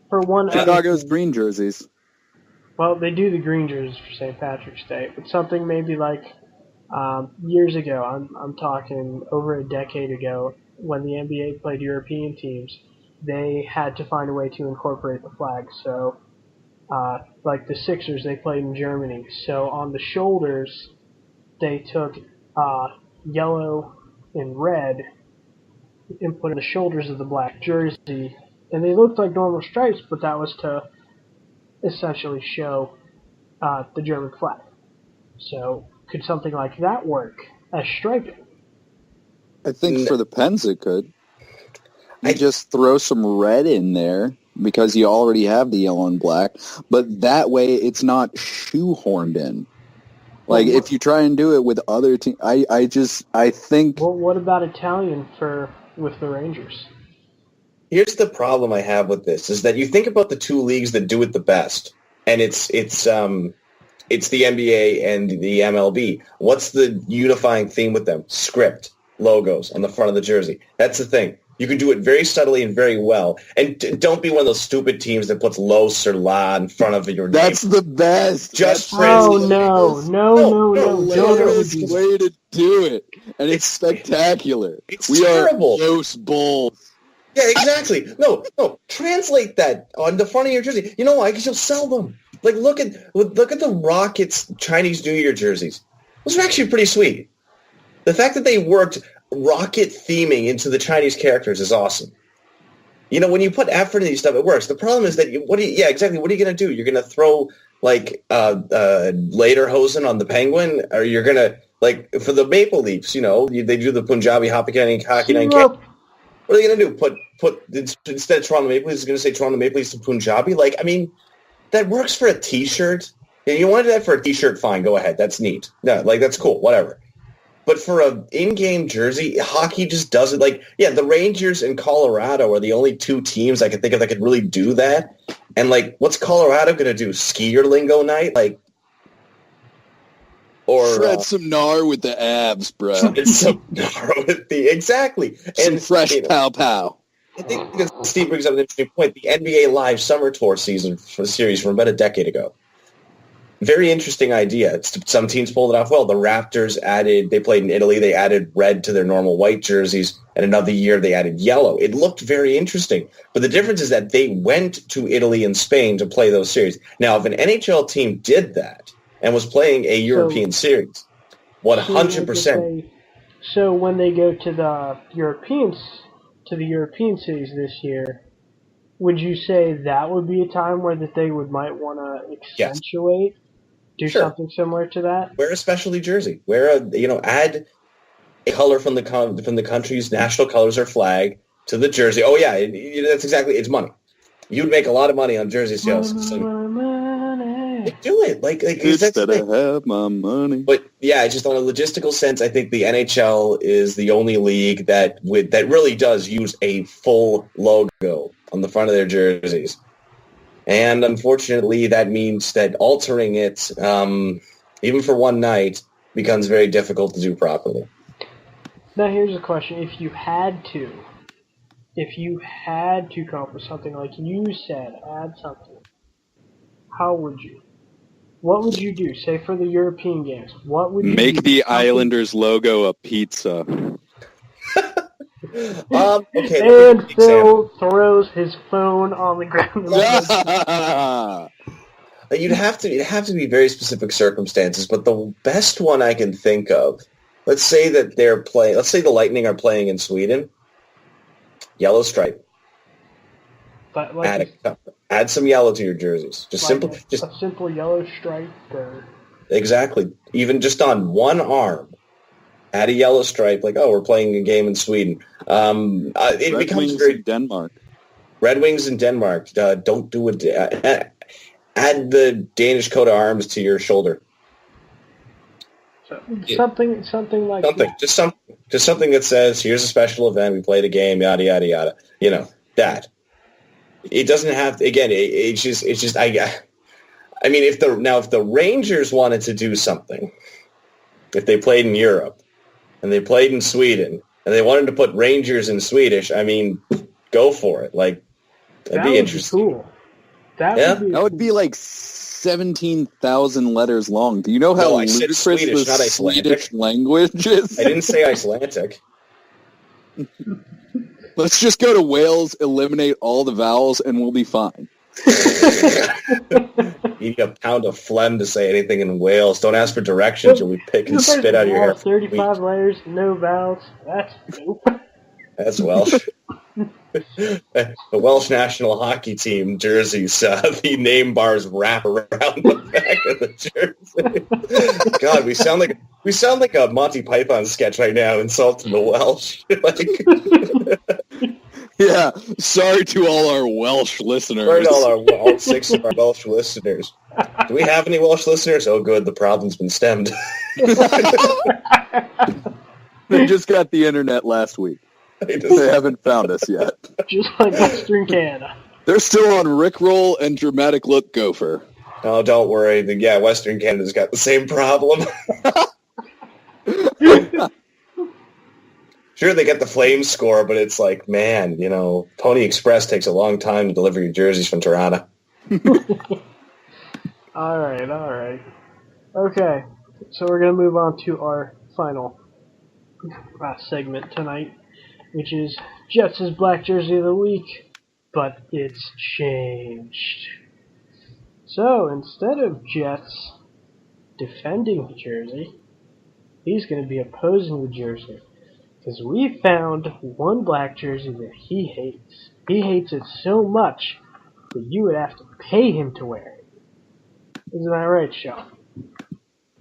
for one, Chicago's green jerseys. Well, they do the green jerseys for St. Patrick's Day, but something maybe years ago, I'm talking over a decade ago, when the NBA played European teams, they had to find a way to incorporate the flag. So, like the Sixers, they played in Germany. So on the shoulders, they took yellow and red and put on the shoulders of the black jersey. And they looked like normal stripes, but that was to essentially show the German flag. So could something like that work as striping? I think for the Pens it could. You just throw some red in there because you already have the yellow and black, but that way it's not shoehorned in. If you try and do it with other teams, I think... Well, what about Italian with the Rangers? Here's the problem I have with this, is that you think about the two leagues that do it the best, and it's the NBA and the MLB. What's the unifying theme with them? Script, logos on the front of the jersey. That's the thing. You can do it very subtly and very well. And don't be one of those stupid teams that puts Los or La in front of your name. That's the best. No. Hilarious way to do it. And it's spectacular. It's we terrible. Are Los Bulls. Yeah, exactly. No. Translate that on the front of your jersey. You know why? Because you'll sell them. Look at the Rockets Chinese New Year jerseys. Those are actually pretty sweet. The fact that they worked rocket theming into the Chinese characters is awesome. When you put effort into these stuff, it works. The problem is that what are you going to do? You're going to throw Lederhosen on the Penguin, or you're going to for the Maple Leafs? They do the Punjabi Hockey Night. What are they going to do? Put instead of Toronto Maple Leafs, is going to say Toronto Maple Leafs to Punjabi? That works for a T-shirt. And you want to do that for a T-shirt? Fine, go ahead. That's neat. No, that's cool. Whatever. But for a in-game jersey, hockey just doesn't the Rangers and Colorado are the only two teams I can think of that could really do that. And what's Colorado going to do? Skier lingo night? Or shred some gnar with the abs, bro. Shred some gnar with exactly. Some fresh pow pow. I think Steve brings up an interesting point. The NBA Live Summer Tour season for the series from about a decade ago. Very interesting idea. Some teams pulled it off well. The Raptors they played in Italy, they added red to their normal white jerseys, and another year they added yellow. It looked very interesting. But the difference is that they went to Italy and Spain to play those series. Now, if an NHL team did that and was playing a European series, 100%. So when they go to the European series this year, would you say that would be a time where they might want to accentuate? Do something similar to that. Wear a specialty jersey. Add a color from the country's national colors or flag to the jersey. Oh yeah, that's exactly. It's money. You'd make a lot of money on jersey sales. Money. Do it instead I have my money. But yeah, just on a logistical sense, I think the NHL is the only league that really does use a full logo on the front of their jerseys. And unfortunately, that means that altering it, even for one night, becomes very difficult to do properly. Now, here's a question. If you had to come up with something like you said, add something, how would you? What would you do? Say for the European games, what would you make the Islanders logo a pizza? Okay. And Phil throws his phone on the ground. It'd have to be very specific circumstances, but the best one I can think of, let's say the Lightning are playing in Sweden. Yellow stripe. But add some yellow to your jerseys. Just a simple yellow stripe. Exactly. Even just on one arm. Add a yellow stripe, we're playing a game in Sweden. It Red becomes Wings very in Denmark. Red Wings in Denmark. Don't do it. Add the Danish coat of arms to your shoulder. Something like that. Just something that says, "Here's a special event. We played a game. Yada yada yada." That. It doesn't have to, again. It's just. I mean, if the Rangers wanted to do something, if they played in Europe. And they played in Sweden, and they wanted to put Rangers in Swedish. I mean, go for it. That'd be interesting. Cool. That would be 17,000 letters long. Do you know how ludicrous Swedish, the Swedish language is? I didn't say Icelandic. Let's just go to Wales, eliminate all the vowels, and we'll be fine. You need a pound of phlegm to say anything in Wales. Don't ask for directions or we pick and spit out of your hair. 35 letters, no vowels. That's dope. That's Welsh. The Welsh national hockey team jerseys, the name bars wrap around the back of the jersey. God, we sound like a Monty Python sketch right now, insulting the Welsh. Yeah, sorry to all our Welsh listeners. Sorry to all 6 of our Welsh listeners. Do we have any Welsh listeners? Oh, good, the problem's been stemmed. They just got the internet last week. They haven't found us yet. Just like Western Canada. They're still on Rickroll and Dramatic Look Gopher. Oh, don't worry. Western Canada's got the same problem. Sure, they get the Flames score, but it's man, Pony Express takes a long time to deliver your jerseys from Toronto. All right. Okay, so we're going to move on to our final segment tonight, which is Jets' Black Jersey of the Week, but it's changed. So, instead of Jets defending the jersey, he's going to be opposing the jersey. Because we found one black jersey that he hates. He hates it so much that you would have to pay him to wear it. Isn't that right, Sean?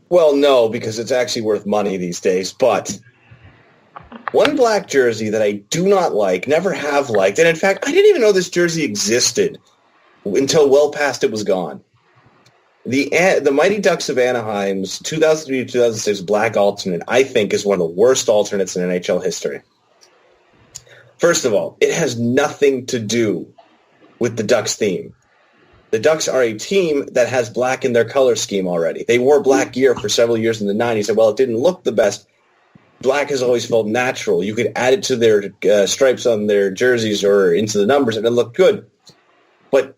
Well, no, because it's actually worth money these days. But one black jersey that I do not like, never have liked, and in fact, I didn't even know this jersey existed until well past it was gone. The Mighty Ducks of Anaheim's 2003 to 2006 black alternate, I think, is one of the worst alternates in NHL history. First of all, it has nothing to do with the Ducks theme. The Ducks are a team that has black in their color scheme already. They wore black gear for several years in the 90s, and while it didn't look the best, black has always felt natural. You could add it to their stripes on their jerseys or into the numbers, and it looked good. But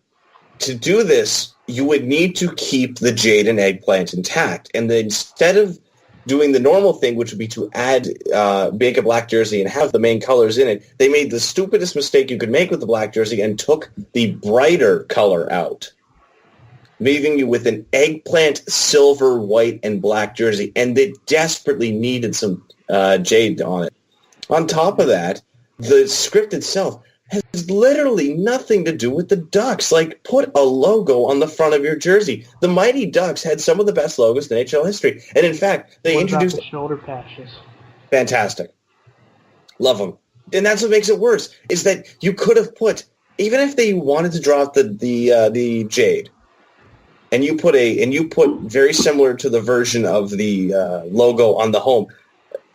to do this, you would need to keep the jade and eggplant intact. And then instead of doing the normal thing, which would be to make a black jersey and have the main colors in it, they made the stupidest mistake you could make with the black jersey and took the brighter color out, leaving you with an eggplant, silver, white, and black jersey. And they desperately needed some jade on it. On top of that, the script itself has literally nothing to do with the Ducks. Like, put a logo on the front of your jersey. The Mighty Ducks had some of the best logos in NHL history. And in fact, they introduced the shoulder patches. Fantastic. Love them. And that's what makes it worse, is that you could have put, even if they wanted to drop the jade, and you put very similar to the version of the logo on the home,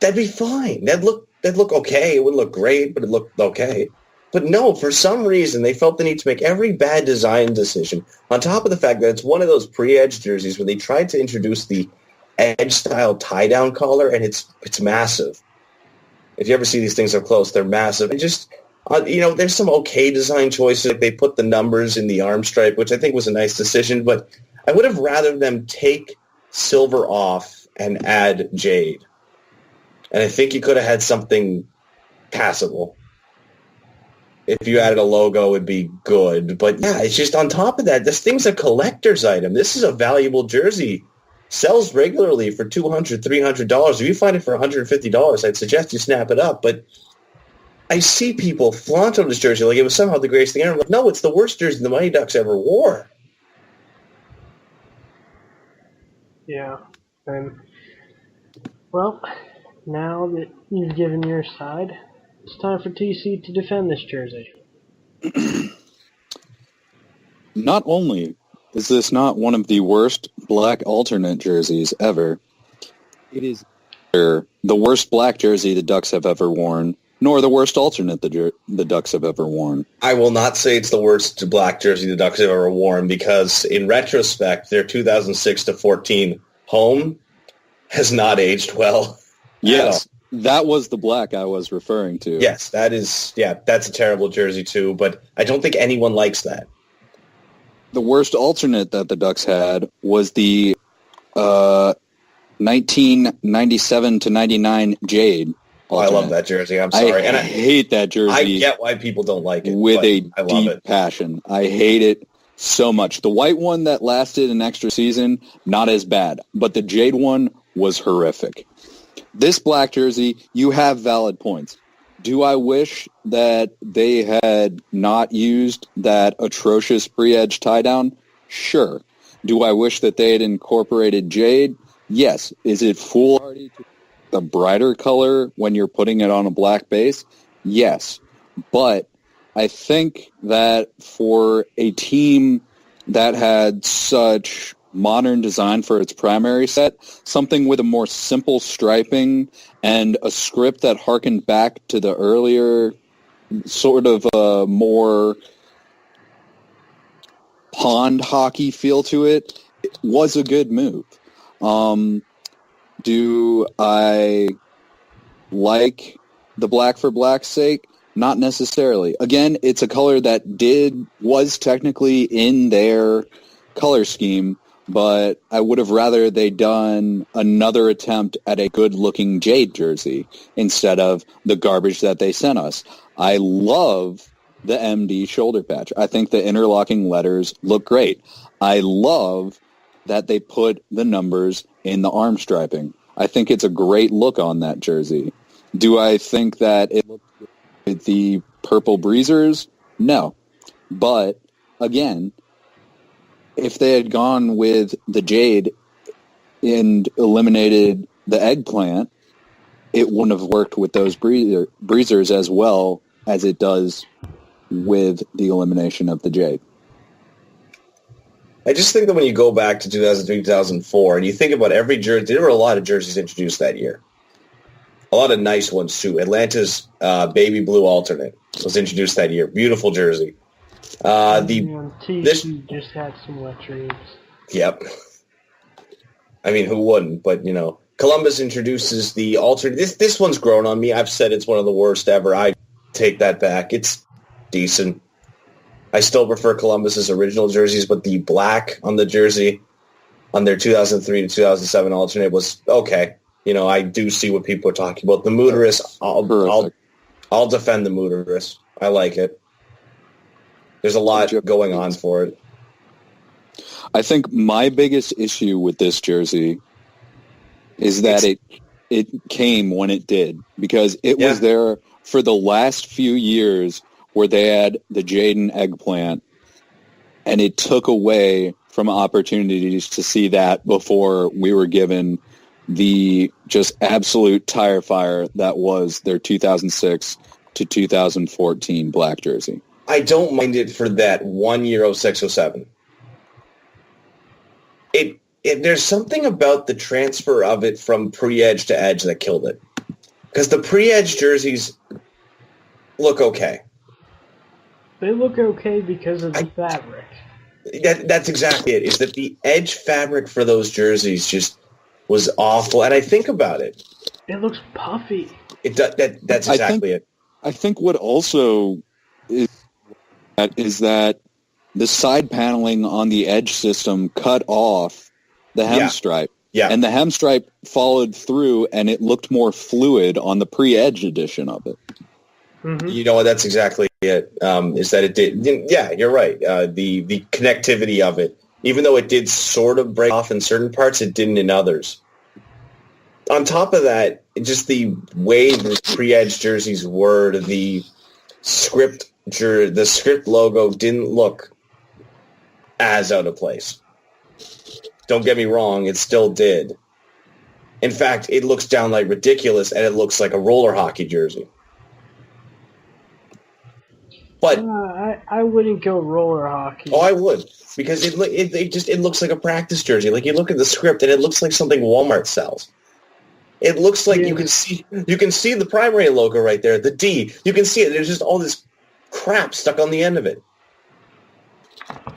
that'd be fine. That'd look okay. It wouldn't look great, but it looked okay. But no, for some reason, they felt the need to make every bad design decision, on top of the fact that it's one of those pre-edge jerseys where they tried to introduce the edge-style tie-down collar, and it's massive. If you ever see these things up close, they're massive. And just, there's some okay design choices. Like they put the numbers in the arm stripe, which I think was a nice decision, but I would have rather them take silver off and add jade. And I think you could have had something passable. If you added a logo, it would be good. But yeah, it's just on top of that, this thing's a collector's item. This is a valuable jersey. Sells regularly for $200, $300. If you find it for $150, I'd suggest you snap it up. But I see people flaunt on this jersey like it was somehow the greatest thing ever. I'm like, no, it's the worst jersey the Mighty Ducks ever wore. Yeah. Well, now that you've given your side, it's time for TC to defend this jersey. Not only is this not one of the worst black alternate jerseys ever, it is the worst black jersey the Ducks have ever worn, nor the worst alternate the Ducks have ever worn. I will not say it's the worst black jersey the Ducks have ever worn, because in retrospect, their 2006 to 14 home has not aged well. Yes. That was the black I was referring to. Yes, that's a terrible jersey too, but I don't think anyone likes that. The worst alternate that the Ducks had was the 1997 to 99 Jade alternate. I love that jersey. I'm sorry. I hate that jersey. I get why people don't like it. With a I love deep passion. I hate it so much. The white one that lasted an extra season, not as bad, but the Jade one was horrific. This black jersey, you have valid points. Do I wish that they had not used that atrocious pre-edge tie-down? Sure. Do I wish that they had incorporated jade? Yes. Is it foolhardy to the brighter color when you're putting it on a black base? Yes. But I think that for a team that had such modern design for its primary set, something with a more simple striping and a script that harkened back to the earlier sort of more pond hockey feel to it, was a good move. Do I like the black for black's sake? Not necessarily. Again, it's a color that was technically in their color scheme, but I would have rather they done another attempt at a good-looking jade jersey instead of the garbage that they sent us. I love the MD shoulder patch. I think the interlocking letters look great. I love that they put the numbers in the arm striping. I think it's a great look on that jersey. Do I think that it looks good with the purple breezers? No. But, again, if they had gone with the jade and eliminated the eggplant, it wouldn't have worked with those breezers as well as it does with the elimination of the jade. I just think that when you go back to 2003, 2004, and you think about every jersey, there were a lot of jerseys introduced that year. A lot of nice ones, too. Atlanta's baby blue alternate was introduced that year. Beautiful jersey. TC just had some wet dreams. Yep. I mean, who wouldn't? But, Columbus introduces the alternate. This one's grown on me. I've said it's one of the worst ever. I take that back. It's decent. I still prefer Columbus's original jerseys, but the black on the jersey on their 2003 to 2007 alternate was okay. I do see what people are talking about. The Mooterus, I'll defend the Mooterus. I like it. There's a lot going on for it. I think my biggest issue with this jersey is that it came when it did, because it was there for the last few years where they had the Jaden eggplant, and it took away from opportunities to see that before we were given the just absolute tire fire that was their 2006 to 2014 black jersey. I don't mind it for that 1 year 0607. There's something about the transfer of it from pre-edge to edge that killed it. Because the pre-edge jerseys look okay. They look okay because of the fabric. That's exactly it. Is that the edge fabric for those jerseys just was awful. And I think about it. It looks puffy. That's exactly it. I think what also is that the side paneling on the edge system cut off the hem stripe. Yeah. And the hem stripe followed through, and it looked more fluid on the pre-edge edition of it. Mm-hmm. That's exactly it, is that it did. Yeah, you're right. The connectivity of it, even though it did sort of break off in certain parts, it didn't in others. On top of that, just the way the pre-edge jerseys were, the script logo didn't look as out of place. Don't get me wrong, it still did. In fact, it looks downright ridiculous, and it looks like a roller hockey jersey. But I wouldn't go roller hockey. Oh, I would, because it looks like a practice jersey. Like, you look at the script, and it looks like something Walmart sells. It looks like you can see the primary logo right there, the D. You can see it. There's just all this crap stuck on the end of it.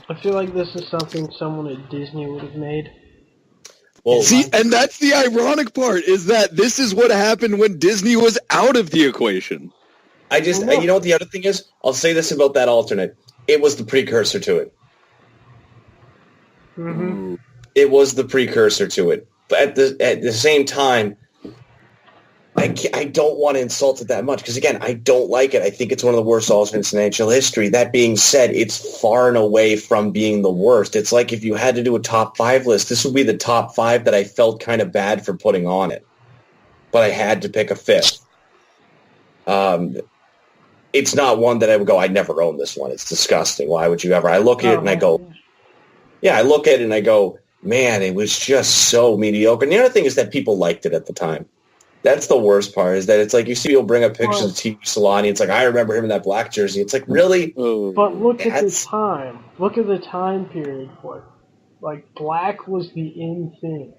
I feel like this is something someone at Disney would have made. Well, see, and that's the ironic part, is that this is what happened when Disney was out of the equation. You know what the other thing is? I'll say this about that alternate. It was the precursor to it. Mm-hmm. It was the precursor to it. But at the same time, I don't want to insult it that much, because, again, I don't like it. I think it's one of the worst alternates in NHL history. That being said, it's far and away from being the worst. It's like if you had to do a top 5 list, this would be the top 5 that I felt kind of bad for putting on it. But I had to pick a 5th. It's not one that I would go, I'd never own this one. It's disgusting. Why would you ever? I look at it and I go, man, it was just so mediocre. And the other thing is that people liked it at the time. That's the worst part, is that it's like you see people bring up pictures of T. Solani. It's like, I remember him in that black jersey. It's like, really? But look at the time. Look at the time period for it. Like, black was the in thing.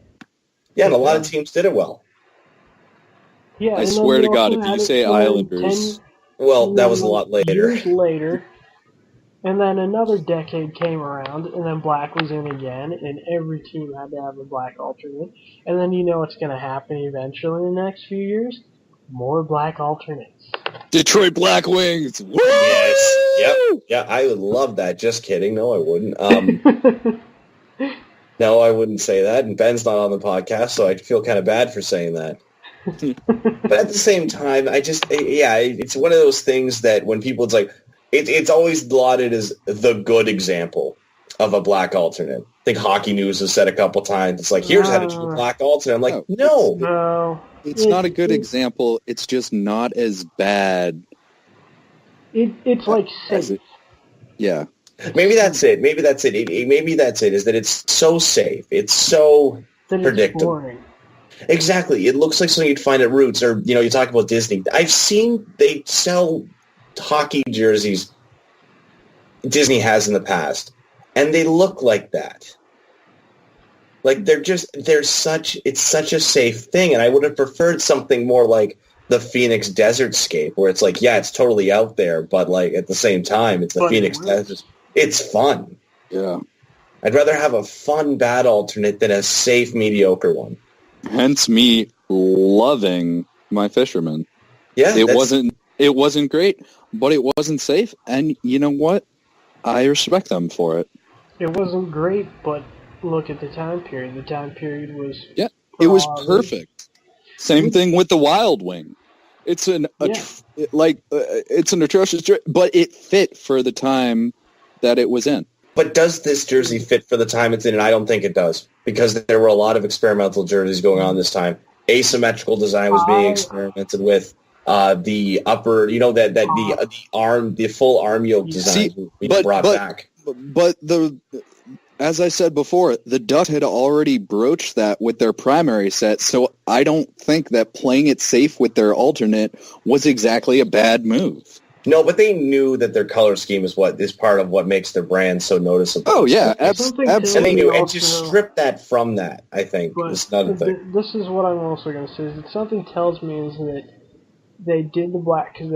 Yeah, and a lot of teams did it well. Yeah, I swear to God, if you say Islanders... Well, that was a lot later. Years later, and then another decade came around, and then black was in again, and every team had to have a black alternate. And then you know what's going to happen eventually in the next few years? More black alternates. Detroit Black Wings! Woo! Yes. Yep. Yeah, I would love that. Just kidding. No, I wouldn't. No, I wouldn't say that. And Ben's not on the podcast, so I feel kind of bad for saying that. But at the same time, it's one of those things that when people, it's like, it's always lauded as the good example of a black alternate. I think Hockey News has said a couple times, it's like, here's how to do a black alternate. I'm like, no. It's not a good example. It's just not as bad. It's like safe. Yeah. Maybe that's it. Maybe that's it. Maybe that's it, is that it's so safe. It's so predictable. Boring. Exactly. It looks like something you'd find at Roots, or, you talk about Disney. I've seen they sell hockey jerseys Disney has in the past. and they look like that. Like it's such a safe thing, and I would have preferred something more like the Phoenix Desertscape, where it's like, yeah, it's totally out there, but like at the same time, it's the Phoenix Desert. It's fun. Yeah. I'd rather have a fun bad alternate than a safe mediocre one. Hence me loving my Fisherman. Yeah, it wasn't great, but it wasn't safe, and you know what? I respect them for it. It wasn't great, but look at the time period. The time period was it was perfect. Same thing with the Wild Wing. It's an atrocious, but it fit for the time that it was in. But does this jersey fit for the time it's in? And I don't think it does, because there were a lot of experimental jerseys going on this time. Asymmetrical design was being experimented with. The upper, the full arm yoke design was brought back. But as I said before, the Ducks had already broached that with their primary set, so I don't think that playing it safe with their alternate was exactly a bad move. No, but they knew that their color scheme is part of what makes their brand so noticeable. Oh yeah, absolutely. And they knew, and to strip that from that, I think, is another thing. This is what I'm also going to say. Is that something tells me is that they did the black because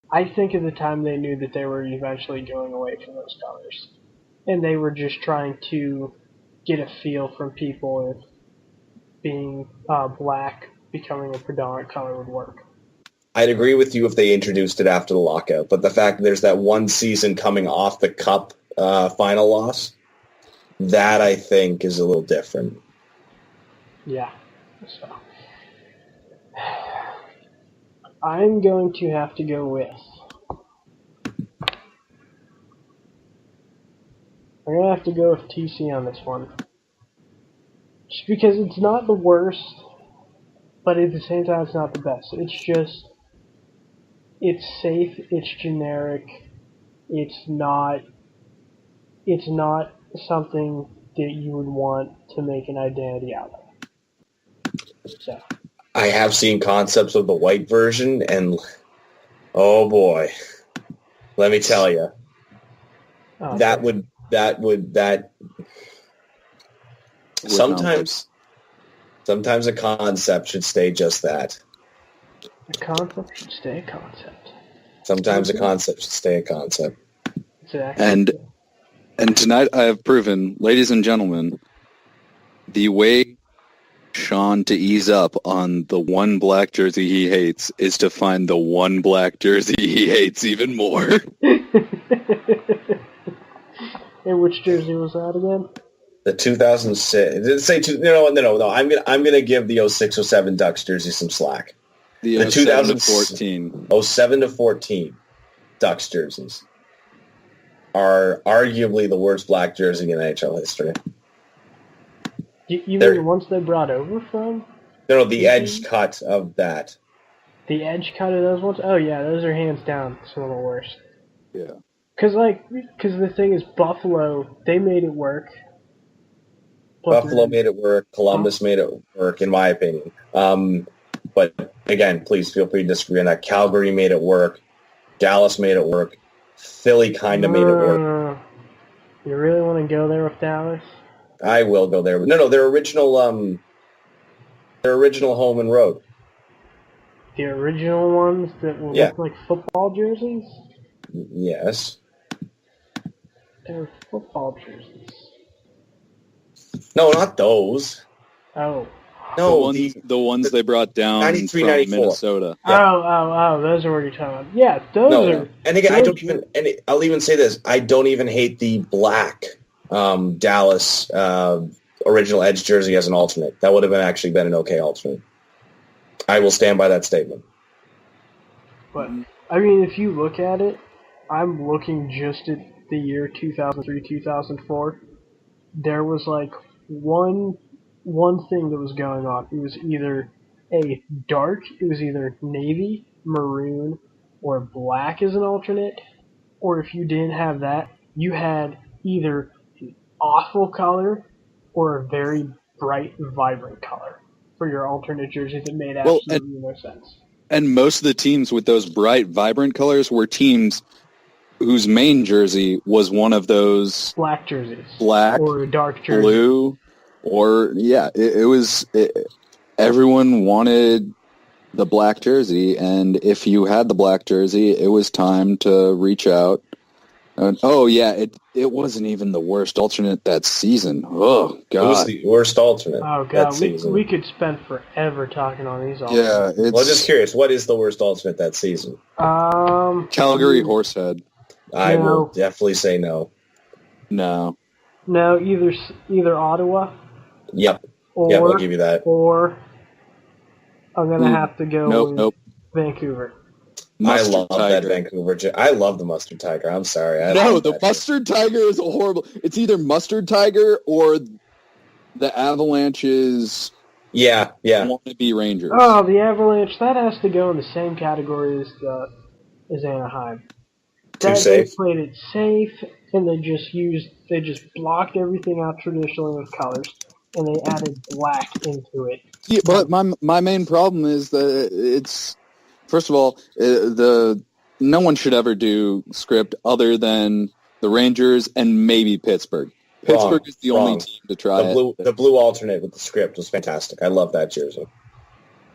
I think at the time they knew that they were eventually going away from those colors. And they were just trying to get a feel from people if being black becoming a predominant color would work. I'd agree with you if they introduced it after the lockout, but the fact that there's that one season coming off the Cup final loss, that I think is a little different. Yeah. So I'm going to have to go with... I'm going to have to go with TC on this one. Just because it's not the worst, but at the same time it's not the best. It's just... It's safe, it's generic, it's not something that you would want to make an identity out of. So. I have seen concepts of the white version, and oh boy, let me tell you, sometimes a concept should stay just that. A concept should stay a concept. Sometimes a concept should stay a concept. Exactly. And tonight I have proven, ladies and gentlemen, the way Sean to ease up on the one black jersey he hates is to find the one black jersey he hates even more. And which jersey was that again? The 2006. Did it say no? I'm gonna give the 06-07 Ducks jersey some slack. The 2014. 07 to 14 Ducks jerseys are arguably the worst black jersey in NHL history. You mean the ones they brought over from? No, the edge cut of that. The edge cut of those ones? Oh yeah, those are hands down some of the worst. Yeah. Because the thing is, Buffalo, they made it work. Buffalo made it work. Columbus made it work, in my opinion. But again, please feel free to disagree on that. Calgary made it work. Dallas made it work. Philly kind of made it work. You really want to go there with Dallas? I will go there. No, their original home and road. The original ones that look like football jerseys? Yes. They're football jerseys. No, not those. Oh. No, the ones they brought down 93, from 94. Minnesota. Yeah. Oh, those are what you're talking about. Yeah, those are... And again, I'll even say this, I don't even hate the black Dallas original Edge jersey as an alternate. That would have actually been an okay alternate. I will stand by that statement. But, I mean, if you look at it, I'm looking just at the year 2003, 2004. There was like one thing that was going on. It was either it was either navy, maroon, or black as an alternate, or if you didn't have that, you had either an awful color or a very bright, vibrant color for your alternate jersey that made absolutely no sense. And most of the teams with those bright, vibrant colors were teams whose main jersey was one of those black jerseys, black or a dark jersey, blue, or everyone wanted the black jersey, and if you had the black jersey, it was time to reach out. And, it wasn't even the worst alternate that season. Oh God, it was the worst alternate. Oh God, we could spend forever talking on these alternates. Yeah, well, just curious, what is the worst alternate that season? Calgary Horsehead. I will definitely say no. No, either Ottawa. Yep. I'll give you that. Or I'm gonna have to go with Vancouver. Mustard I love Tiger. that Vancouver. I love the Mustard Tiger. I'm sorry. The Mustard Tiger is a horrible. It's either Mustard Tiger or the Avalanche's. Yeah. Wannabe Rangers. Oh, the Avalanche. That has to go in the same category as Anaheim. Too safe. They played it safe, and they just blocked everything out traditionally with colors, and they added black into it. Yeah, but my main problem is that it's. First of all, no one should ever do script other than the Rangers and maybe Pittsburgh. Pittsburgh is the only team to try it. The blue alternate with the script was fantastic. I love that jersey.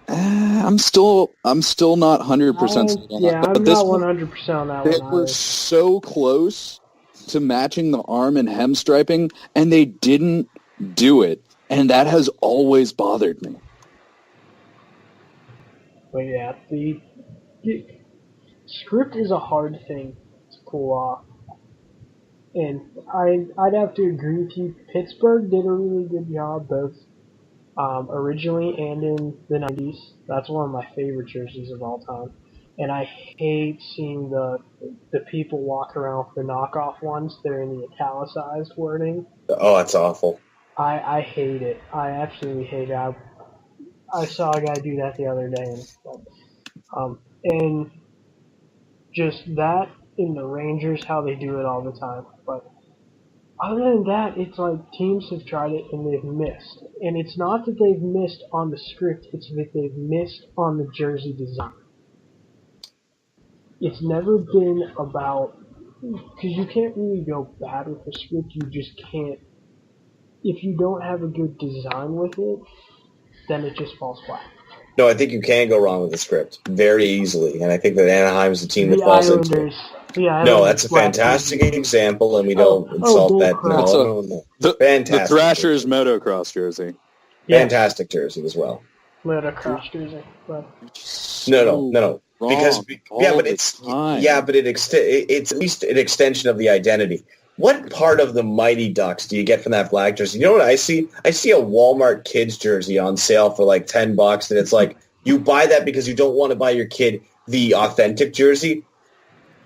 I'm still not 100% on that. Yeah, I'm not 100% on that one. They were so close to matching the arm and hem striping, and they didn't do it, and that has always bothered me. But yeah, the script is a hard thing to pull off. And I'd have to agree with you. Pittsburgh did a really good job both originally and in the 90s. That's one of my favorite jerseys of all time. And I hate seeing the people walk around with the knockoff ones. They're in the italicized wording. Oh, that's awful. I hate it. I absolutely hate it. I saw a guy do that the other day, and just that in the Rangers, how they do it all the time. But other than that, it's like teams have tried it and they've missed. And it's not that they've missed on the script; it's that they've missed on the jersey design. It's never been about, because you can't really go bad with the script. You just can't. If you don't have a good design with it, then it just falls flat. No, I think you can go wrong with the script very easily, and I think that Anaheim is the team that falls into it. No, that's a fantastic example, and we don't insult that. No. Fantastic. The Thrashers motocross jersey. Fantastic jersey as well. Motocross jersey. No. Because it's at least an extension of the identity. What part of the Mighty Ducks do you get from that black jersey? You know what I see? I see a Walmart kids jersey on sale for like $10, and it's like you buy that because you don't want to buy your kid the authentic jersey.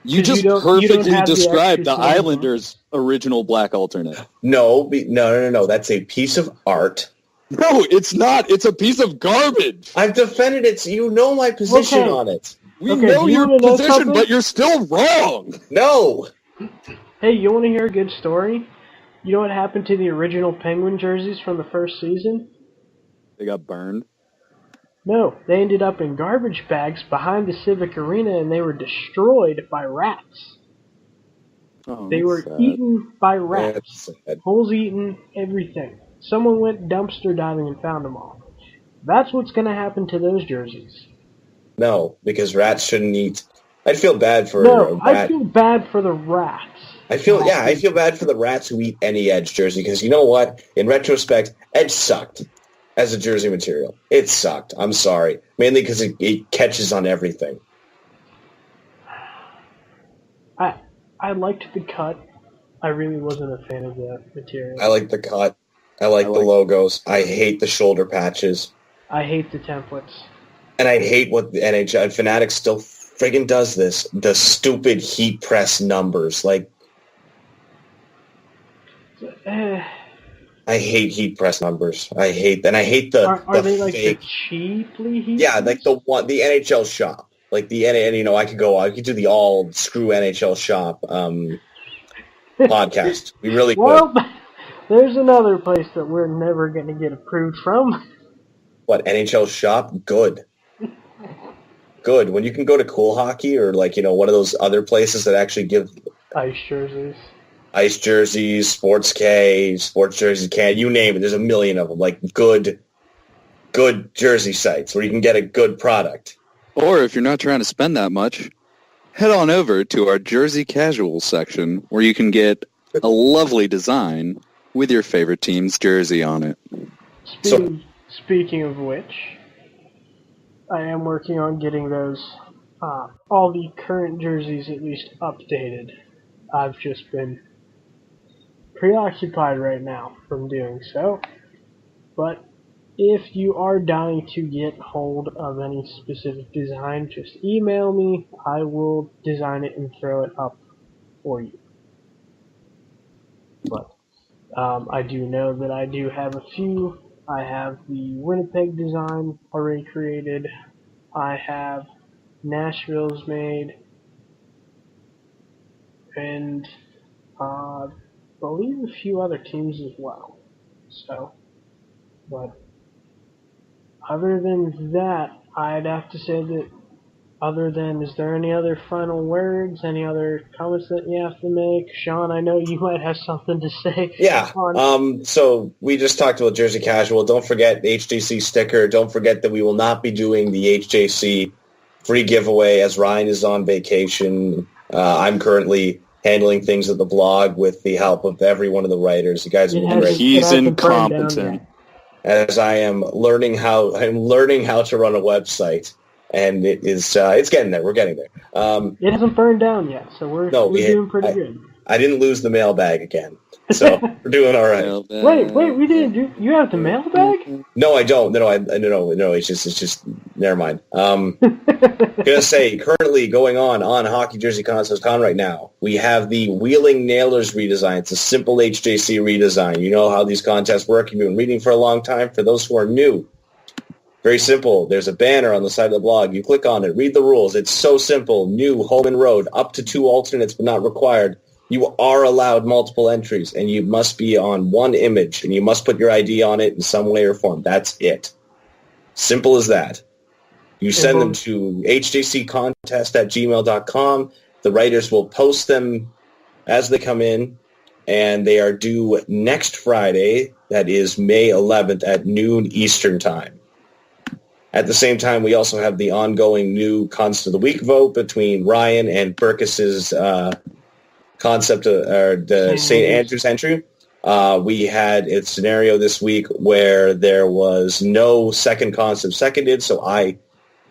You just perfectly described the Islanders' original black alternate. No. That's a piece of art. No, it's not. It's a piece of garbage. I've defended it, so you know my position on it. We know your position, but you're still wrong. No. Hey, you want to hear a good story? You know what happened to the original Penguin jerseys from the first season? They got burned? No, they ended up in garbage bags behind the Civic Arena, and they were destroyed by rats. Oh, they were eaten by rats. Holes eaten, everything. Someone went dumpster diving and found them all. That's what's going to happen to those jerseys. No, because rats shouldn't eat. I'd feel bad for I feel bad for the rats. I feel bad for the rats who eat any Edge jersey, because you know what? In retrospect, Edge sucked as a jersey material. It sucked. I'm sorry. Mainly because it catches on everything. I liked the cut. I really wasn't a fan of the material. I like the cut. I like the logos. I hate the shoulder patches. I hate the templates. And I hate what the NHL Fanatics still friggin' does this. The stupid heat press numbers. Like, I hate heat press numbers. I hate the Are they fake, like the cheaply heat? Yeah, like the NHL shop. Like I could do the all screw NHL shop podcast. We really could. Well, there's another place that we're never going to get approved from. What, NHL shop? Good. Good. When you can go to Cool Hockey or one of those other places that actually give Ice jerseys. Ice jerseys, Sports K, Sports Jerseys Can, you name it. There's a million of them, like good jersey sites where you can get a good product. Or if you're not trying to spend that much, head on over to our Jersey Casual section where you can get a lovely design with your favorite team's jersey on it. Speaking of which, I am working on getting those, all the current jerseys at least updated. I've just been preoccupied right now from doing so. But if you are dying to get hold of any specific design, just email me. I will design it and throw it up for you. But I do know that I do have a few. I have the Winnipeg design already created. I have Nashville's made. And I believe a few other teams as well. So, but other than that, I'd have to say that is there any other final words, any other comments that you have to make? Sean, I know you might have something to say. Yeah. So we just talked about Jersey Casual. Don't forget the HJC sticker. Don't forget that we will not be doing the HJC free giveaway as Ryan is on vacation. I'm currently handling things at the blog with the help of every one of the writers. You guys are great. He's incompetent. As I am learning how to run a website. And it is it's getting there. We're getting there. It hasn't burned down yet, so we're doing pretty good. I didn't lose the mailbag again, so we're doing all right. Wait, we didn't. You have the mailbag? No, I don't. No. It's just. Never mind. Gonna say currently going on HockeyJerseyContest.com right now. We have the Wheeling Nailers redesign. It's a simple HJC redesign. You know how these contests work. You've been reading for a long time. For those who are new. Very simple. There's a banner on the side of the blog. You click on it. Read the rules. It's so simple. New, home and road, up to 2 alternates, but not required. You are allowed multiple entries, and you must be on one image, and you must put your ID on it in some way or form. That's it. Simple as that. You send them to hjccontest@gmail.com. The writers will post them as they come in, and they are due next Friday. That is May 11th at noon Eastern Time. At the same time, we also have the ongoing new Concept of the Week vote between Ryan and Burkess's concept of the St. Andrews entry. We had a scenario this week where there was no second concept seconded, so I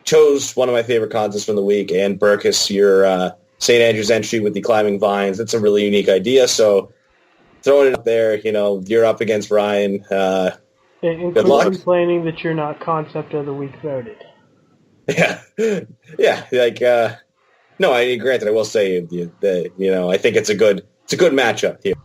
chose one of my favorite concepts from the week, and Burkess, your St. Andrews entry with the climbing vines. That's a really unique idea, so throwing it up there, you're up against Ryan. Good luck. Complaining that you're not concept of the week voted. Yeah. No, granted, I will say that I think it's a good matchup here,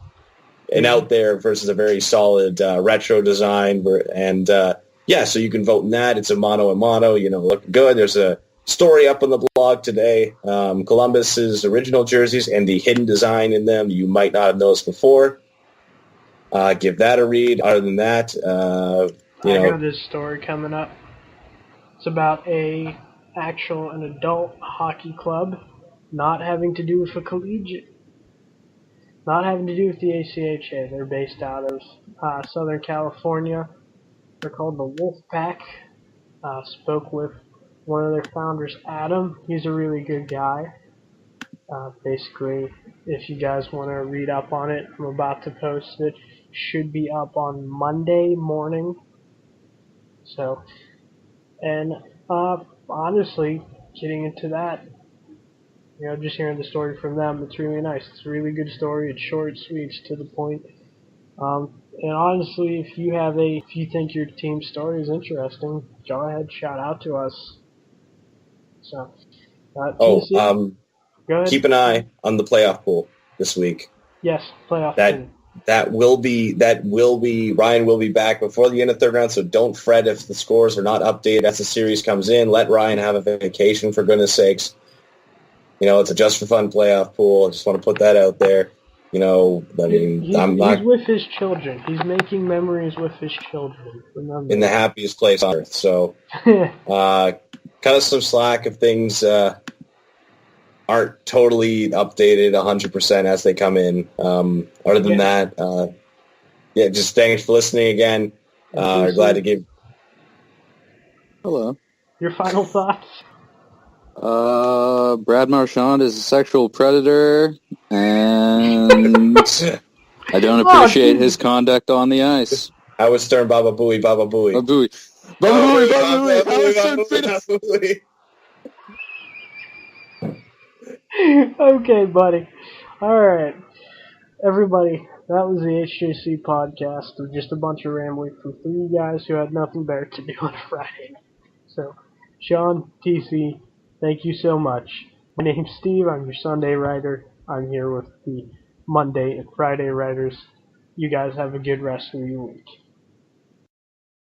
and out there versus a very solid retro design, and so you can vote in that. It's a mono and mono, looking good. There's a story up on the blog today, Columbus's original jerseys and the hidden design in them you might not have noticed before. Give that a read. Other than that, I got this story coming up. It's about an adult hockey club, not having to do with a collegiate, not having to do with the ACHA. They're based out of Southern California. They're called the Wolfpack. Spoke with one of their founders, Adam. He's a really good guy. Basically, if you guys want to read up on it, I'm about to post it. Should be up on Monday morning. So, and honestly, getting into that, just hearing the story from them, it's really nice. It's a really good story. It's short, sweet, it's to the point. And honestly, if you think your team's story is interesting, go ahead, shout out to us. So, go ahead. Keep an eye on the playoff pool this week. Yes, playoff pool. Ryan will be back before the end of the third round, so don't fret if the scores are not updated as the series comes in. Let Ryan have a vacation, for goodness sakes. It's a just for fun playoff pool. I just want to put that out there. He's with his children. He's making memories with his children. Remember. In the happiest place on earth. So cut us some slack if things aren't totally updated 100% as they come in. Other than that, just thanks for listening again. Glad to give. Hello. Your final thoughts? Brad Marchand is a sexual predator, and I don't appreciate his conduct on the ice. Howard Stern, Baba Booey, Baba Booey. Baba Booey. Baba Booey, Baba Booey. Howard Stern, finish. Okay, buddy. Alright. Everybody, that was the HJC podcast of just a bunch of rambling from three guys who had nothing better to do on Friday. So, Sean, TC, thank you so much. My name's Steve. I'm your Sunday writer. I'm here with the Monday and Friday writers. You guys have a good rest of your week.